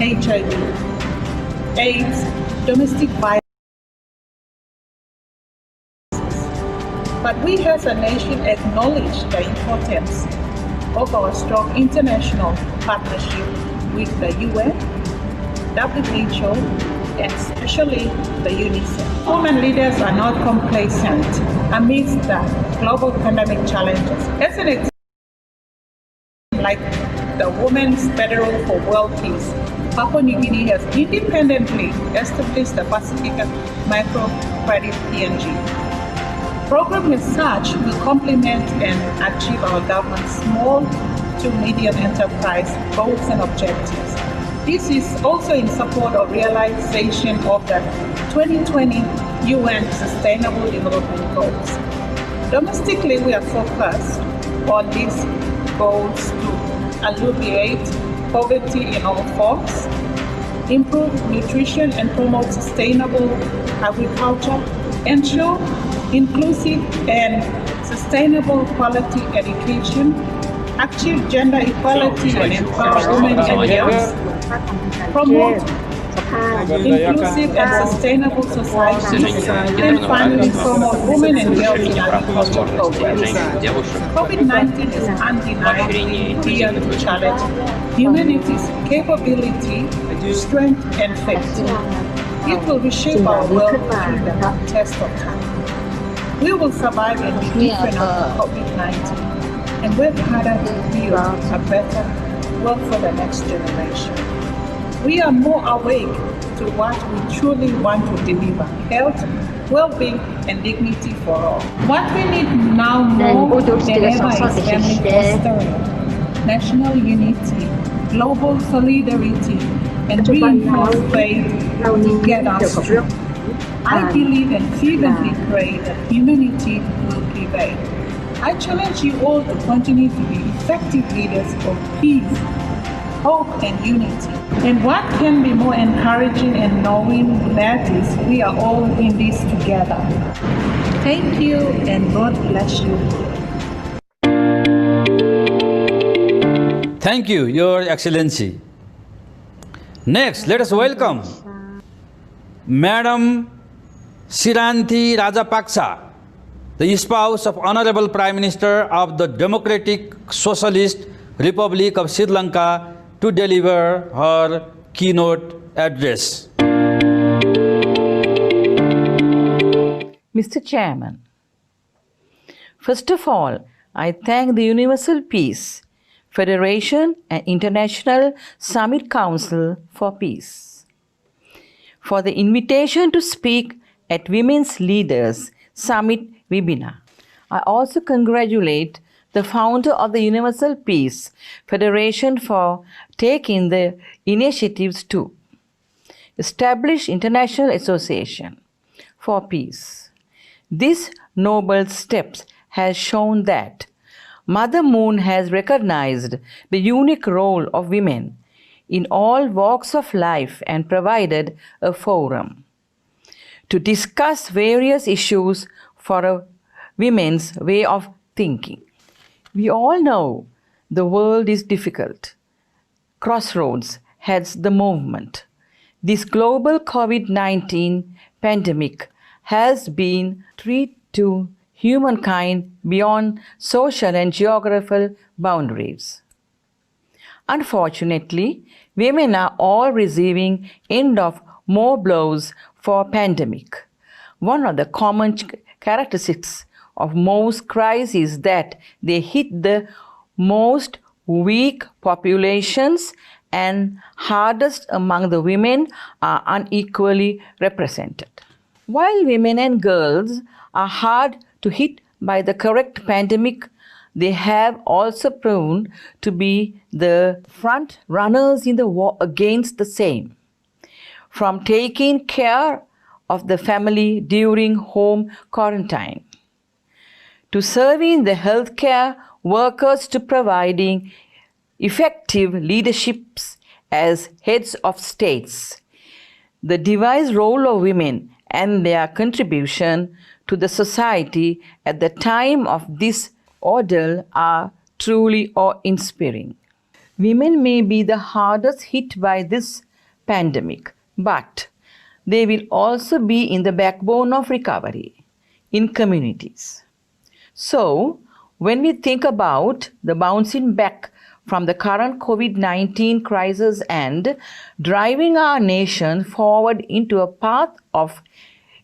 HIV, AIDS, domestic violence. But we as a nation acknowledge the importance of our strong international partnership with the UN, WHO, and especially the UNICEF. Women leaders are not complacent amidst the global pandemic challenges. As an example, like the Women's Federal for World Peace, Papua New Guinea has independently established the Pacific Microcredit PNG. Programs as such will complement and achieve our government's small to medium enterprise goals and objectives. This is also in support of realization of the 2020 UN Sustainable Development Goals. Domestically, we are focused on these goals to alleviate poverty in all forms, improve nutrition and promote sustainable agriculture, ensure inclusive and sustainable quality education, achieve gender equality and empower women and girls, promote inclusive and sustainable societies, and finally promote women and girls in agriculture programs. COVID-19 is undeniably here to challenge humanity's capability, strength, and faith. It will reshape our world through the test of time. We will survive and be different after COVID-19 and work harder to build a better world for the next generation. we are more awake to what we truly want to deliver: health, well-being, and dignity for all. What we need now more than ever is family fostering, national unity, global solidarity, and reinforced faith to get us through. I believe and fervently pray that humanity will prevail. I challenge you all to continue to be effective leaders of peace, hope, and unity. And what can be more encouraging and knowing that is we are all in this together. Thank you and God bless you. Thank you, Your Excellency. Next, let us welcome Madam Siranthi Rajapaksa, the spouse of Honorable Prime Minister of the Democratic Socialist Republic of Sri Lanka, to deliver her keynote address. Mr. Chairman, first of all, I thank the Universal Peace Federation and International Summit Council for Peace for the invitation to speak at Women's Leaders Summit webinar. I also congratulate the founder of the Universal Peace Federation for taking the initiatives to establish International Association for Peace. This noble steps has shown that Mother Moon has recognized the unique role of women in all walks of life and provided a forum to discuss various issues for a women's way of thinking. We all know the world is difficult. Crossroads has the movement. This global COVID-19 pandemic has been threat to humankind beyond social and geographical boundaries. Unfortunately, women are all receiving end of more blows for pandemic. One of the common characteristics of most crises is that they hit the most weak populations and hardest among the women are unequally represented. While women and girls are hard to hit by the correct pandemic, they have also proven to be the front runners in the war against the same. From taking care of the family during home quarantine, to serving the healthcare workers, to providing effective leaderships as heads of states. The diverse role of women and their contribution to the society at the time of this ordeal are truly awe-inspiring. Women may be the hardest hit by this pandemic, but they will also be in the backbone of recovery in communities. So, when we think about the bouncing back from the current COVID-19 crisis and driving our nation forward into a path of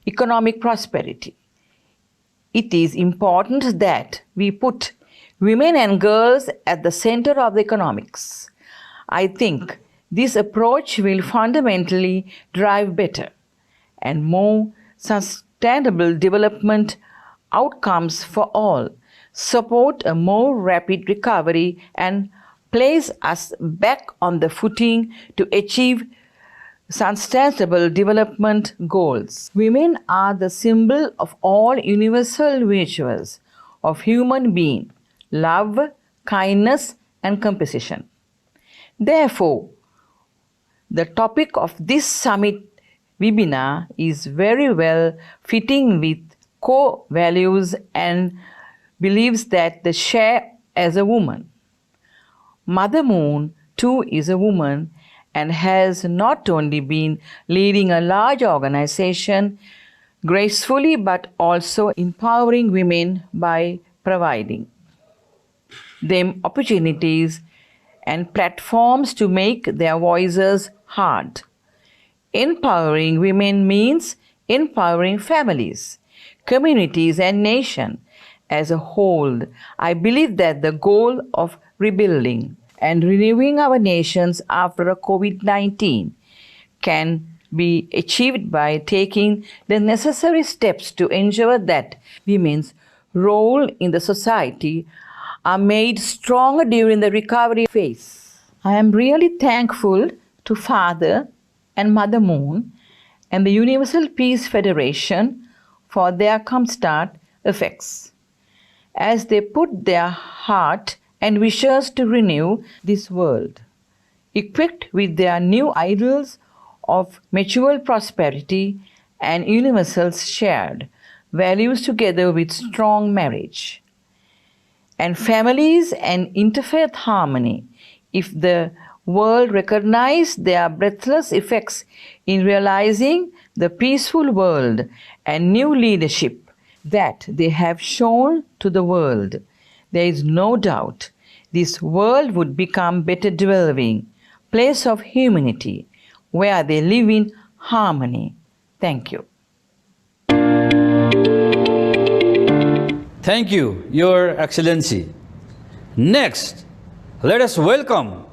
economic prosperity, it is important that we put women and girls at the center of the economics. I think this approach will fundamentally drive better and more sustainable development outcomes for all, support a more rapid recovery, and place us back on the footing to achieve sustainable development goals. Women are the symbol of all universal virtues of human being: love, kindness, and compassion. Therefore, the topic of this summit webinar is very well fitting with core values and beliefs that they share as a woman. Mother Moon, too, is a woman and has not only been leading a large organization gracefully but also empowering women by providing them opportunities and platforms to make their voices heard. Empowering women means empowering families, communities, and nations as a whole. I believe that the goal of rebuilding and renewing our nations after COVID-19 can be achieved by taking the necessary steps to ensure that women's role in the society are made stronger during the recovery phase. I am really thankful to Father and Mother Moon and the Universal Peace Federation for their Comstart effects, as they put their heart and wishes to renew this world, equipped with their new ideals of mutual prosperity and universal shared values together with strong marriage and families and interfaith harmony. If the world recognized their breathless effects in realizing the peaceful world and new leadership that they have shown to the world, there is no doubt this world would become better dwelling place of humanity where they live in harmony. Thank you. Thank you, Your Excellency. Next, let us welcome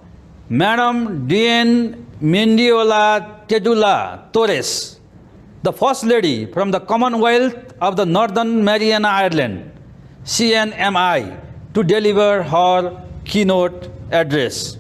Madam Diane Mendiola Tedula Torres, the First Lady from the Commonwealth of the Northern Mariana Island, CNMI, to deliver her keynote address.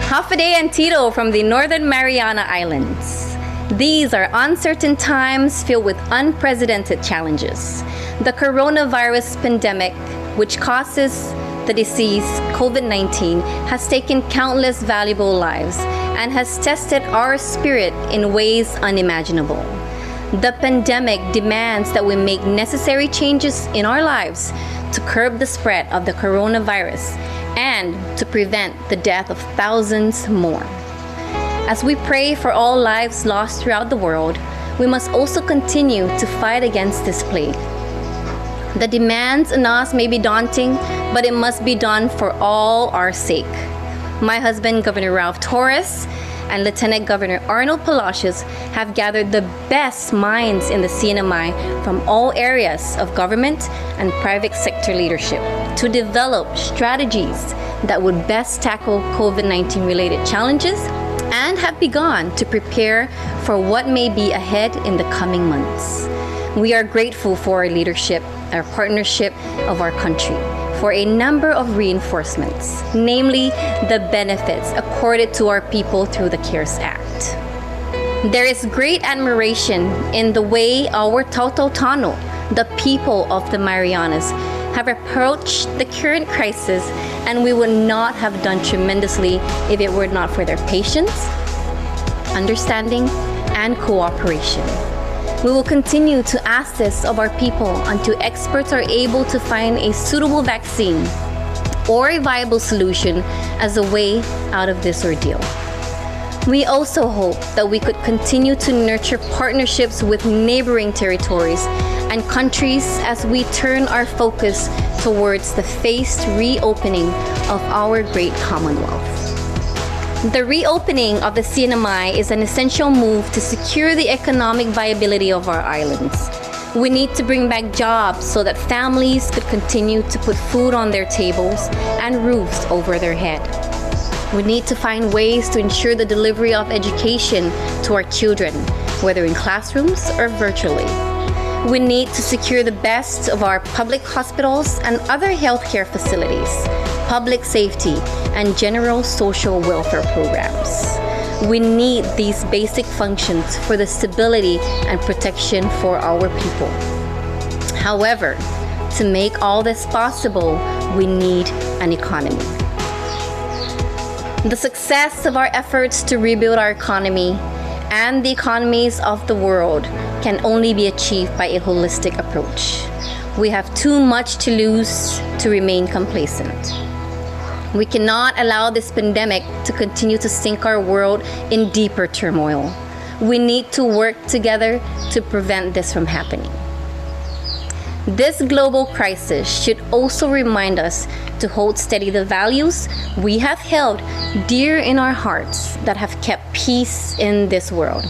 Hafaday and Tito from the Northern Mariana Islands. These are uncertain times filled with unprecedented challenges. The coronavirus pandemic, which causes the disease COVID-19, has taken countless valuable lives and has tested our spirit in ways unimaginable. The pandemic demands that we make necessary changes in our lives to curb the spread of the coronavirus and to prevent the death of thousands more. As we pray for all lives lost throughout the world, we must also continue to fight against this plague. The demands on us may be daunting, but it must be done for all our sake. My husband, Governor Ralph Torres, and Lieutenant Governor Arnold Palacios have gathered the best minds in the CNMI from all areas of government and private sector leadership to develop strategies that would best tackle COVID-19 related challenges and have begun to prepare for what may be ahead in the coming months. We are grateful for our leadership, our partnership of our country, for a number of reinforcements, namely the benefits accorded to our people through the CARES Act. There is great admiration in the way our Tautotano, the people of the Marianas, have approached the current crisis, and we would not have done tremendously if it were not for their patience, understanding, and cooperation. We will continue to ask this of our people until experts are able to find a suitable vaccine or a viable solution as a way out of this ordeal. We also hope that we could continue to nurture partnerships with neighboring territories and countries as we turn our focus towards the phased reopening of our great Commonwealth. The reopening of the CNMI is an essential move to secure the economic viability of our islands. We need to bring back jobs so that families could continue to put food on their tables and roofs over their head. We need to find ways to ensure the delivery of education to our children, whether in classrooms or virtually. We need to secure the best of our public hospitals and other healthcare facilities, public safety, and general social welfare programs. We need these basic functions for the stability and protection for our people. However, to make all this possible, we need an economy. The success of our efforts to rebuild our economy and the economies of the world can only be achieved by a holistic approach. We have too much to lose to remain complacent. We cannot allow this pandemic to continue to sink our world in deeper turmoil. We need to work together to prevent this from happening. This global crisis should also remind us to hold steady the values we have held dear in our hearts that have kept peace in this world.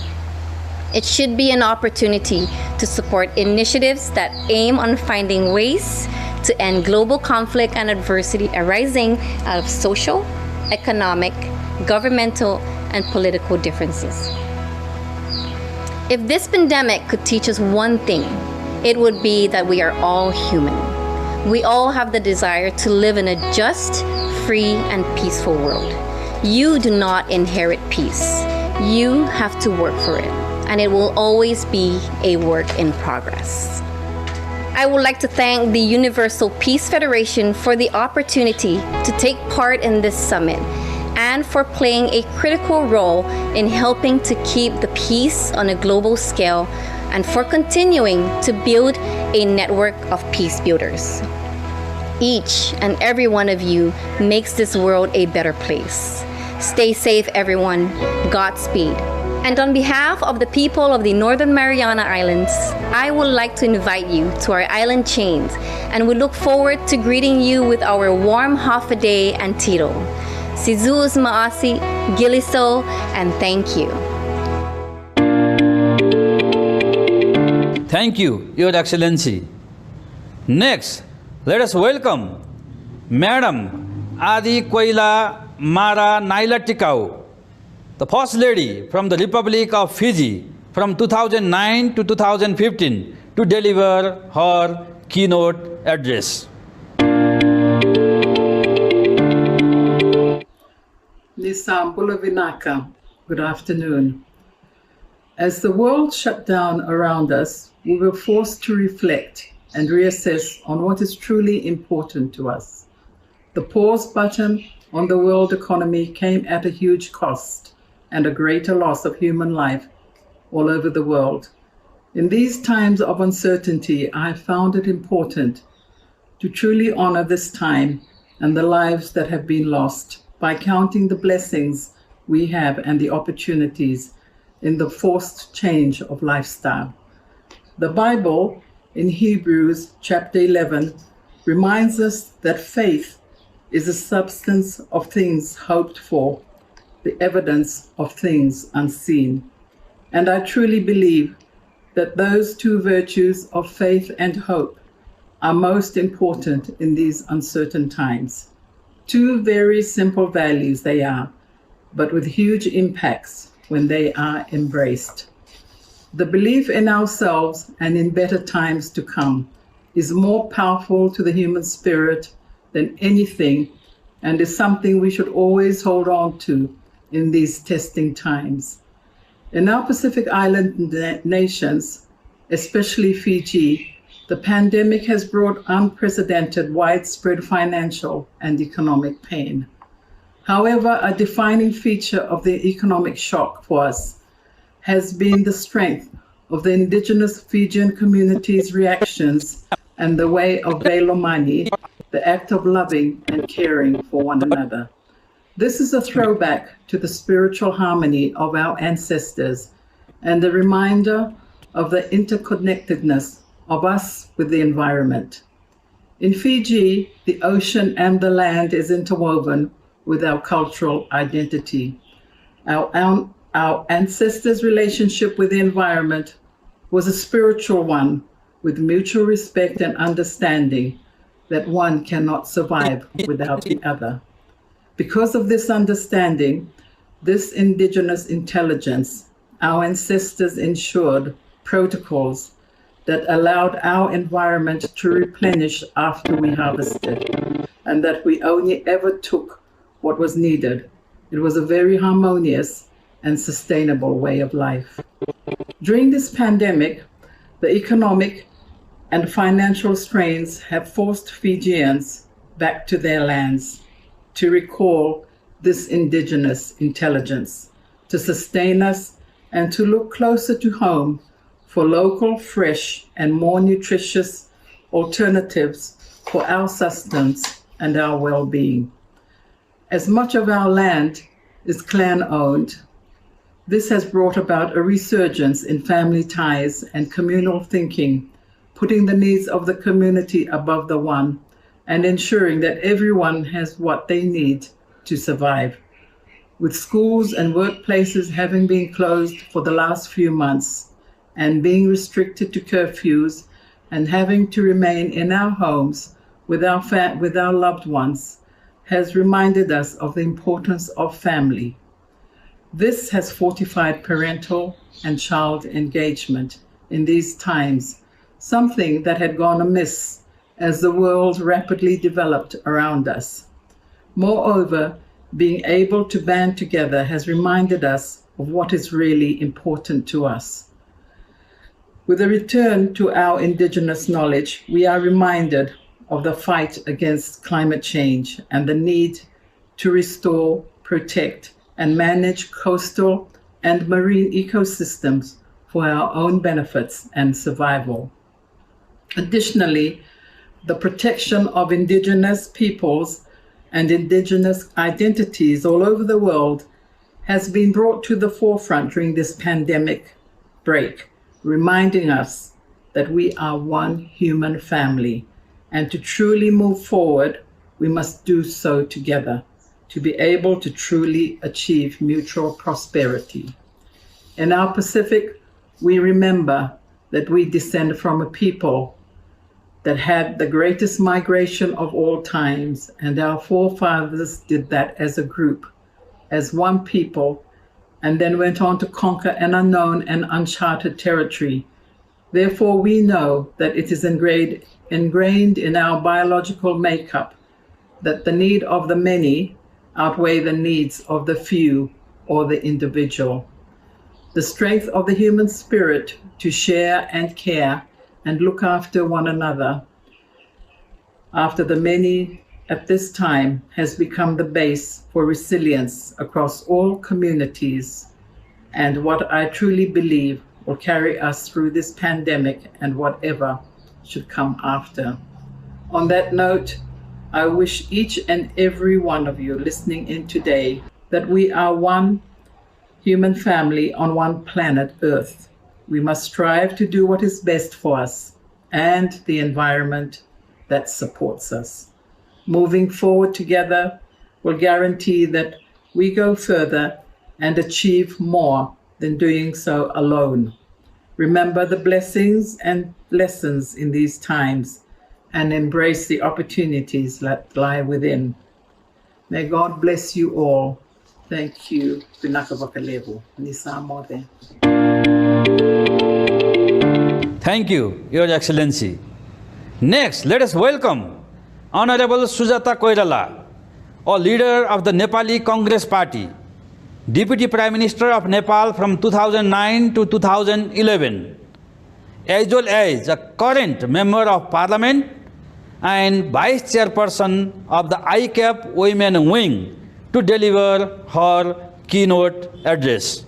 It should be an opportunity to support initiatives that aim on finding ways to end global conflict and adversity arising out of social, economic, governmental, and political differences. If this pandemic could teach us one thing, it would be that we are all human. We all have the desire to live in a just, free, and peaceful world. You do not inherit peace. You have to work for it, and it will always be a work in progress. I would like to thank the Universal Peace Federation for the opportunity to take part in this summit and for playing a critical role in helping to keep the peace on a global scale and for continuing to build a network of peace builders. Each and every one of you makes this world a better place. Stay safe, everyone. Godspeed. And on behalf of the people of the Northern Mariana Islands, I would like to invite you to our island chains, and we look forward to greeting you with our warm Hafaday and Tito. Sizuz Maasi, Giliso, and thank you. Thank you, Your Excellency. Next, let us welcome Madam Adi Koila Mara Naila Tikau, the First Lady from the Republic of Fiji from 2009 to 2015 to deliver her keynote address. Nisambula Vinaka, good afternoon. As the world shut down around us, we were forced to reflect and reassess on what is truly important to us. The pause button on the world economy came at a huge cost and a greater loss of human life all over the world. In these times of uncertainty, I have found it important to truly honor this time and the lives that have been lost by counting the blessings we have and the opportunities in the forced change of lifestyle. The Bible in Hebrews chapter 11 reminds us that faith is the substance of things hoped for, the evidence of things unseen. And I truly believe that those two virtues of faith and hope are most important in these uncertain times. Two very simple values they are, but with huge impacts when they are embraced. The belief in ourselves and in better times to come is more powerful to the human spirit than anything, and is something we should always hold on to in these testing times. In our Pacific Island nations, especially Fiji, the pandemic has brought unprecedented widespread financial and economic pain. However, a defining feature of the economic shock for us has been the strength of the indigenous Fijian community's reactions and the way of Velomani, the act of loving and caring for one another. This is a throwback to the spiritual harmony of our ancestors and a reminder of the interconnectedness of us with the environment. In Fiji, the ocean and the land is interwoven with our cultural identity. Our ancestors' relationship with the environment was a spiritual one with mutual respect and understanding that one cannot survive without the other. Because of this understanding, this indigenous intelligence, our ancestors ensured protocols that allowed our environment to replenish after we harvested, and that we only ever took what was needed. It was a very harmonious and sustainable way of life. During this pandemic, the economic and financial strains have forced Fijians back to their lands to recall this indigenous intelligence, to sustain us, and to look closer to home for local, fresh, and more nutritious alternatives for our sustenance and our well-being. As much of our land is clan-owned, this has brought about a resurgence in family ties and communal thinking, putting the needs of the community above the one, and ensuring that everyone has what they need to survive. With schools and workplaces having been closed for the last few months and being restricted to curfews and having to remain in our homes with our loved ones has reminded us of the importance of family. This has fortified parental and child engagement in these times, something that had gone amiss as the world rapidly developed around us. Moreover, being able to band together has reminded us of what is really important to us. With a return to our indigenous knowledge, we are reminded of the fight against climate change and the need to restore, protect, and manage coastal and marine ecosystems for our own benefits and survival. Additionally, the protection of indigenous peoples and indigenous identities all over the world has been brought to the forefront during this pandemic break, reminding us that we are one human family, and to truly move forward, we must do so together to be able to truly achieve mutual prosperity. In our Pacific, we remember that we descend from a people that had the greatest migration of all times, and our forefathers did that as a group, as one people, and then went on to conquer an unknown and uncharted territory. Therefore, we know that it is ingrained in our biological makeup that the need of the many outweigh the needs of the few or the individual. The strength of the human spirit to share and care and look after one another after the many at this time has become the base for resilience across all communities, and what I truly believe will carry us through this pandemic and whatever should come after. On that note, I wish each and every one of you listening in today that we are one human family on one planet Earth. We must strive to do what is best for us and the environment that supports us. Moving forward together will guarantee that we go further and achieve more than doing so alone. Remember the blessings and lessons in these times and embrace the opportunities that lie within. May God bless you all. Thank you. Pinakavakalevu. Nisamode. Thank you, Your Excellency. Next, let us welcome Honorable Sujata Koirala, a leader of the Nepali Congress Party, Deputy Prime Minister of Nepal from 2009 to 2011, as well as a current Member of Parliament and Vice Chairperson of the ICAP Women Wing, to deliver her keynote address.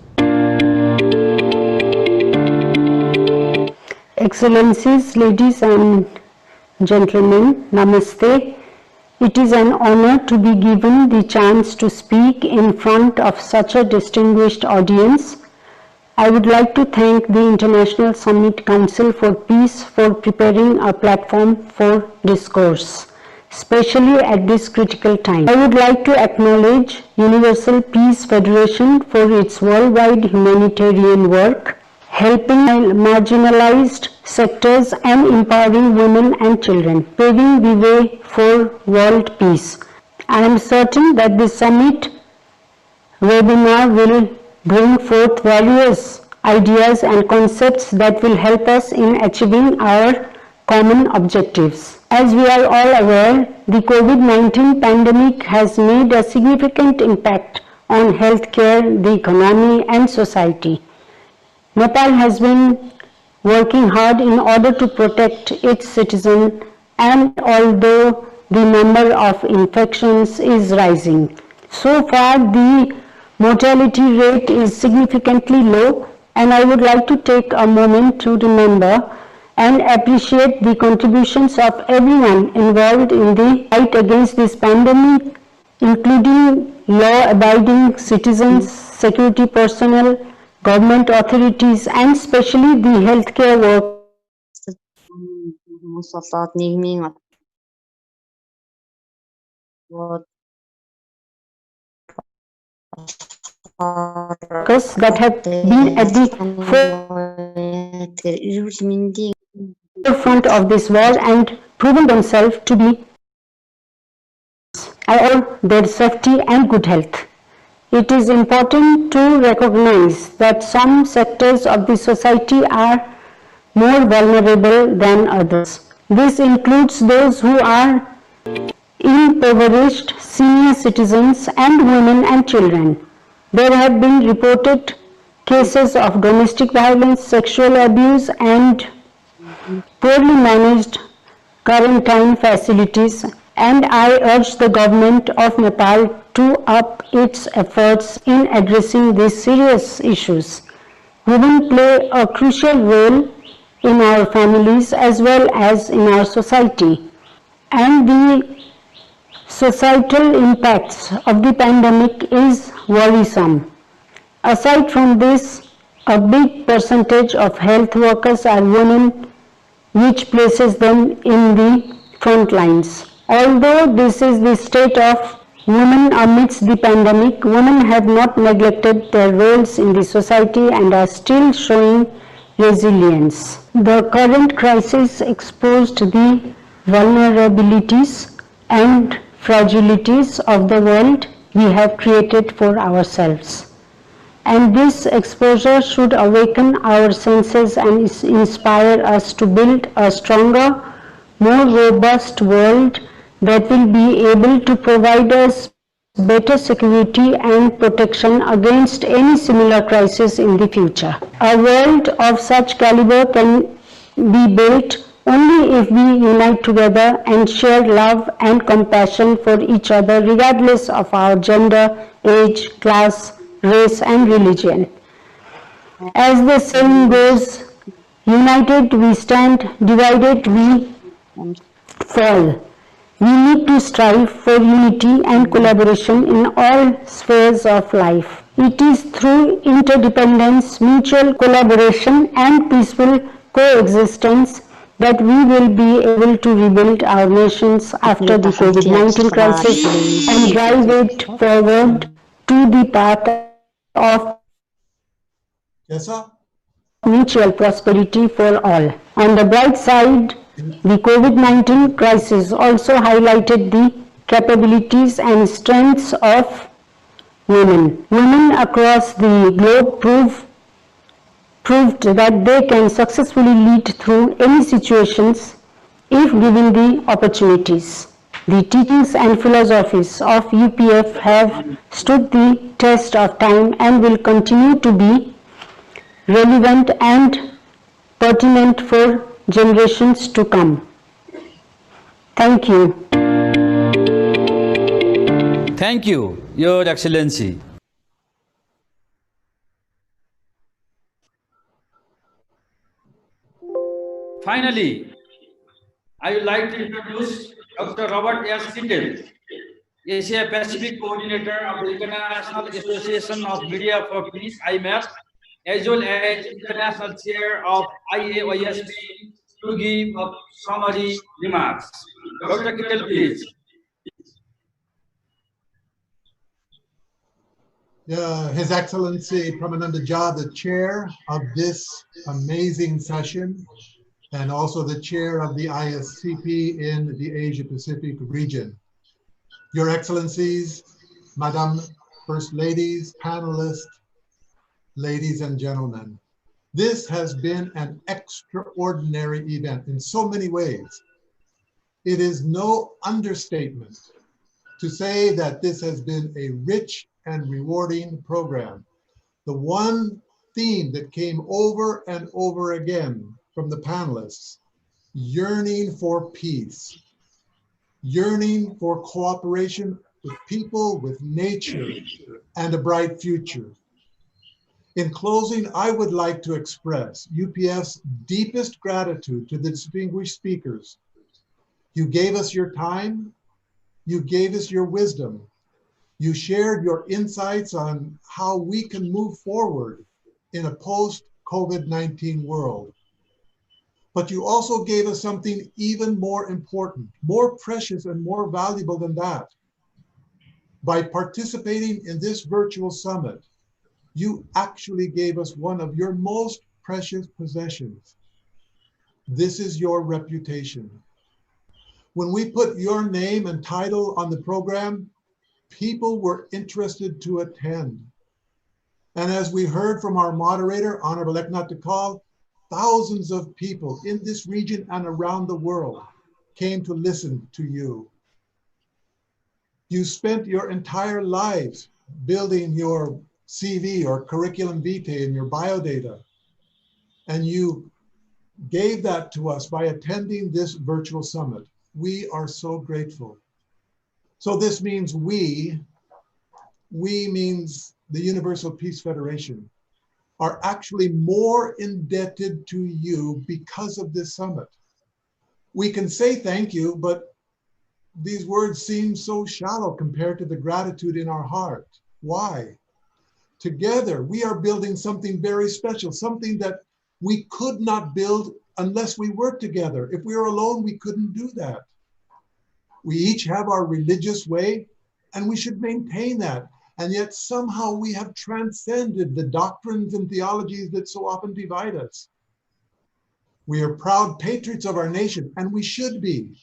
Excellencies, ladies and gentlemen, Namaste. It is an honor to be given the chance to speak in front of such a distinguished audience. I would like to thank the International Summit Council for Peace for preparing a platform for discourse, especially at this critical time. I would like to acknowledge Universal Peace Federation for its worldwide humanitarian work, helping marginalized sectors and empowering women and children, paving the way for world peace. I am certain that the summit webinar will bring forth various ideas and concepts that will help us in achieving our common objectives. As we are all aware, the COVID-19 pandemic has made a significant impact on healthcare, the economy, and society. Nepal has been working hard in order to protect its citizens, and although the number of infections is rising, so far the mortality rate is significantly low, and I would like to take a moment to remember and appreciate the contributions of everyone involved in the fight against this pandemic, including law-abiding citizens, security personnel, government authorities, and especially the healthcare workers. That have been at the forefront of this war and proven themselves to be or their safety and good health. It is important to recognize that some sectors of the society are more vulnerable than others. This includes those who are impoverished, senior citizens, and women and children. There have been reported cases of domestic violence, sexual abuse, and poorly managed quarantine facilities, and I urge the government of Nepal to up its efforts in addressing these serious issues. Women play a crucial role in our families as well as in our society, and the societal impacts of the pandemic is worrisome. Aside from this, a big percentage of health workers are women, which places them in the front lines. Although this is the state of women amidst the pandemic, women have not neglected their roles in the society and are still showing resilience. The current crisis exposed the vulnerabilities and fragilities of the world we have created for ourselves. And this exposure should awaken our senses and inspire us to build a stronger, more robust world that will be able to provide us better security and protection against any similar crisis in the future. A world of such caliber can be built only if we unite together and share love and compassion for each other regardless of our gender, age, class, race and religion. As the saying goes, united we stand, divided we fall. We need to strive for unity and collaboration in all spheres of life. It is through interdependence, mutual collaboration and peaceful coexistence that we will be able to rebuild our nations after the COVID-19 crisis and drive it forward to the path of mutual prosperity for all. On the bright side, the COVID-19 crisis also highlighted the capabilities and strengths of women. Women across the globe proved that they can successfully lead through any situations if given the opportunities. The teachings and philosophies of UPF have stood the test of time and will continue to be relevant and pertinent for generations to come. Thank you. Thank you, Your Excellency. Finally, I would like to introduce Dr. Robert S. Kittel, Asia Pacific Coordinator of the International Association of Media for Peace, IMAP, as well as International Chair of IAISP, to give a summary remarks. Dr. Kittel, please. His Excellency Pramananda Jha, the chair of this amazing session, and also the chair of the ISCP in the Asia Pacific region. Your Excellencies, Madam First Ladies, panelists, ladies and gentlemen, this has been an extraordinary event in so many ways. It is no understatement to say that this has been a rich and rewarding program. The one theme that came over and over again from the panelists, yearning for peace, yearning for cooperation with people, with nature, and a bright future. In closing, I would like to express UPF's deepest gratitude to the distinguished speakers. You gave us your time, you gave us your wisdom, you shared your insights on how we can move forward in a post-COVID-19 world. But you also gave us something even more important, more precious and more valuable than that. By participating in this virtual summit, you actually gave us one of your most precious possessions. This is your reputation. When we put your name and title on the program, people were interested to attend. And as we heard from our moderator, Honorable Eknat Tikal, thousands of people in this region and around the world came to listen to you. You spent your entire lives building your CV or curriculum vitae and your biodata, and you gave that to us by attending this virtual summit. We are so grateful. So this means we means the Universal Peace Federation, are actually more indebted to you because of this summit. We can say thank you, but these words seem so shallow compared to the gratitude in our heart. Why? Together, we are building something very special, something that we could not build unless we work together. If we were alone, we couldn't do that. We each have our religious way, and we should maintain that. And yet somehow we have transcended the doctrines and theologies that so often divide us. We are proud patriots of our nation, and we should be,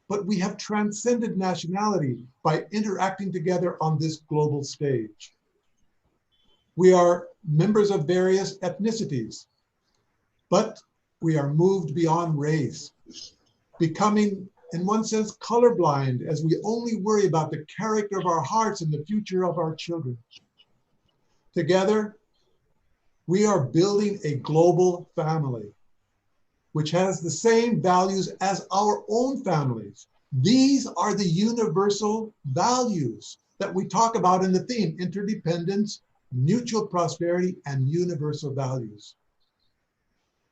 but we have transcended nationality by interacting together on this global stage. We are members of various ethnicities, but we are moved beyond race, becoming, in one sense, colorblind as we only worry about the character of our hearts and the future of our children. Together, we are building a global family, which has the same values as our own families. These are the universal values that we talk about in the theme: interdependence, mutual prosperity, and universal values.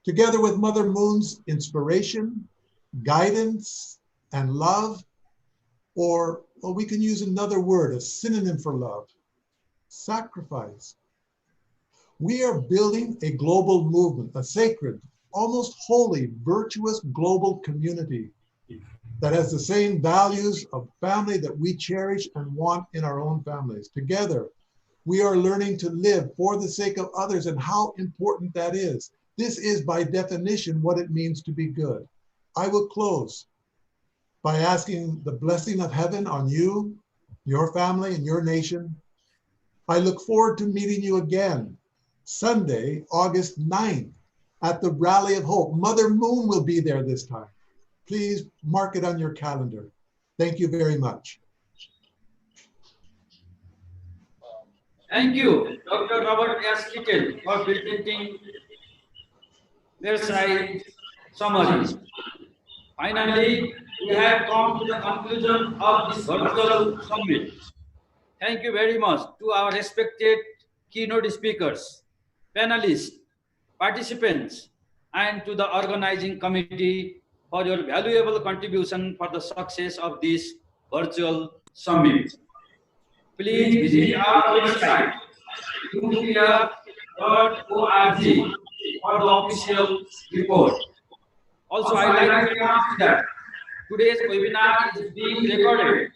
Together with Mother Moon's inspiration, guidance, and love, or well, we can use another word, a synonym for love, sacrifice. We are building a global movement, a sacred, almost holy, virtuous global community that has the same values of family that we cherish and want in our own families. Together, we are learning to live for the sake of others and how important that is. This is by definition what it means to be good. I will close by asking the blessing of heaven on you, your family, and your nation. I look forward to meeting you again Sunday, August 9th at the Rally of Hope. Mother Moon will be there this time. Please mark it on your calendar. Thank you very much. Thank you, Dr. Robert S. Kittle, for presenting their side summary. Finally, we have come to the conclusion of this virtual summit. Thank you very much to our respected keynote speakers, panelists, participants, and to the organizing committee for your valuable contribution for the success of this virtual summit. Please visit our website, upf.org, for the official report. Also, I like to announce that today's webinar is being recorded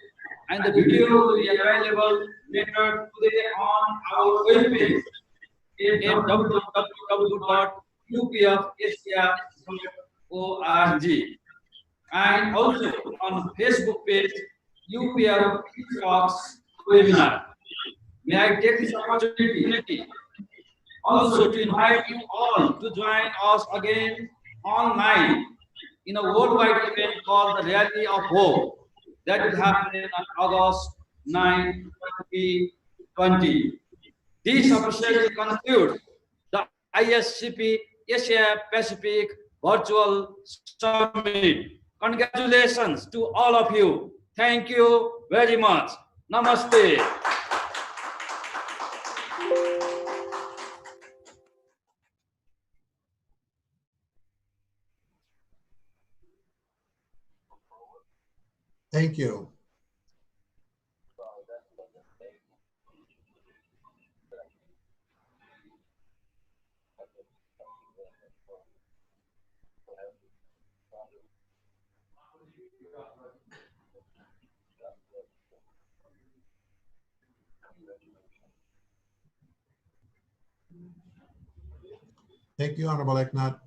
and the video will be available later today on our webpage at www.upfasia.org and also on Facebook page UPF Talks Webinar. May I take this opportunity also to invite you all to join us again online in a worldwide event called the Rally of Hope that will happen on August 9, 2020. This officially concludes the ISCP Asia Pacific Virtual Summit. Congratulations to all of you. Thank you very much. Namaste. Thank you. Thank you, Honorable Eknat.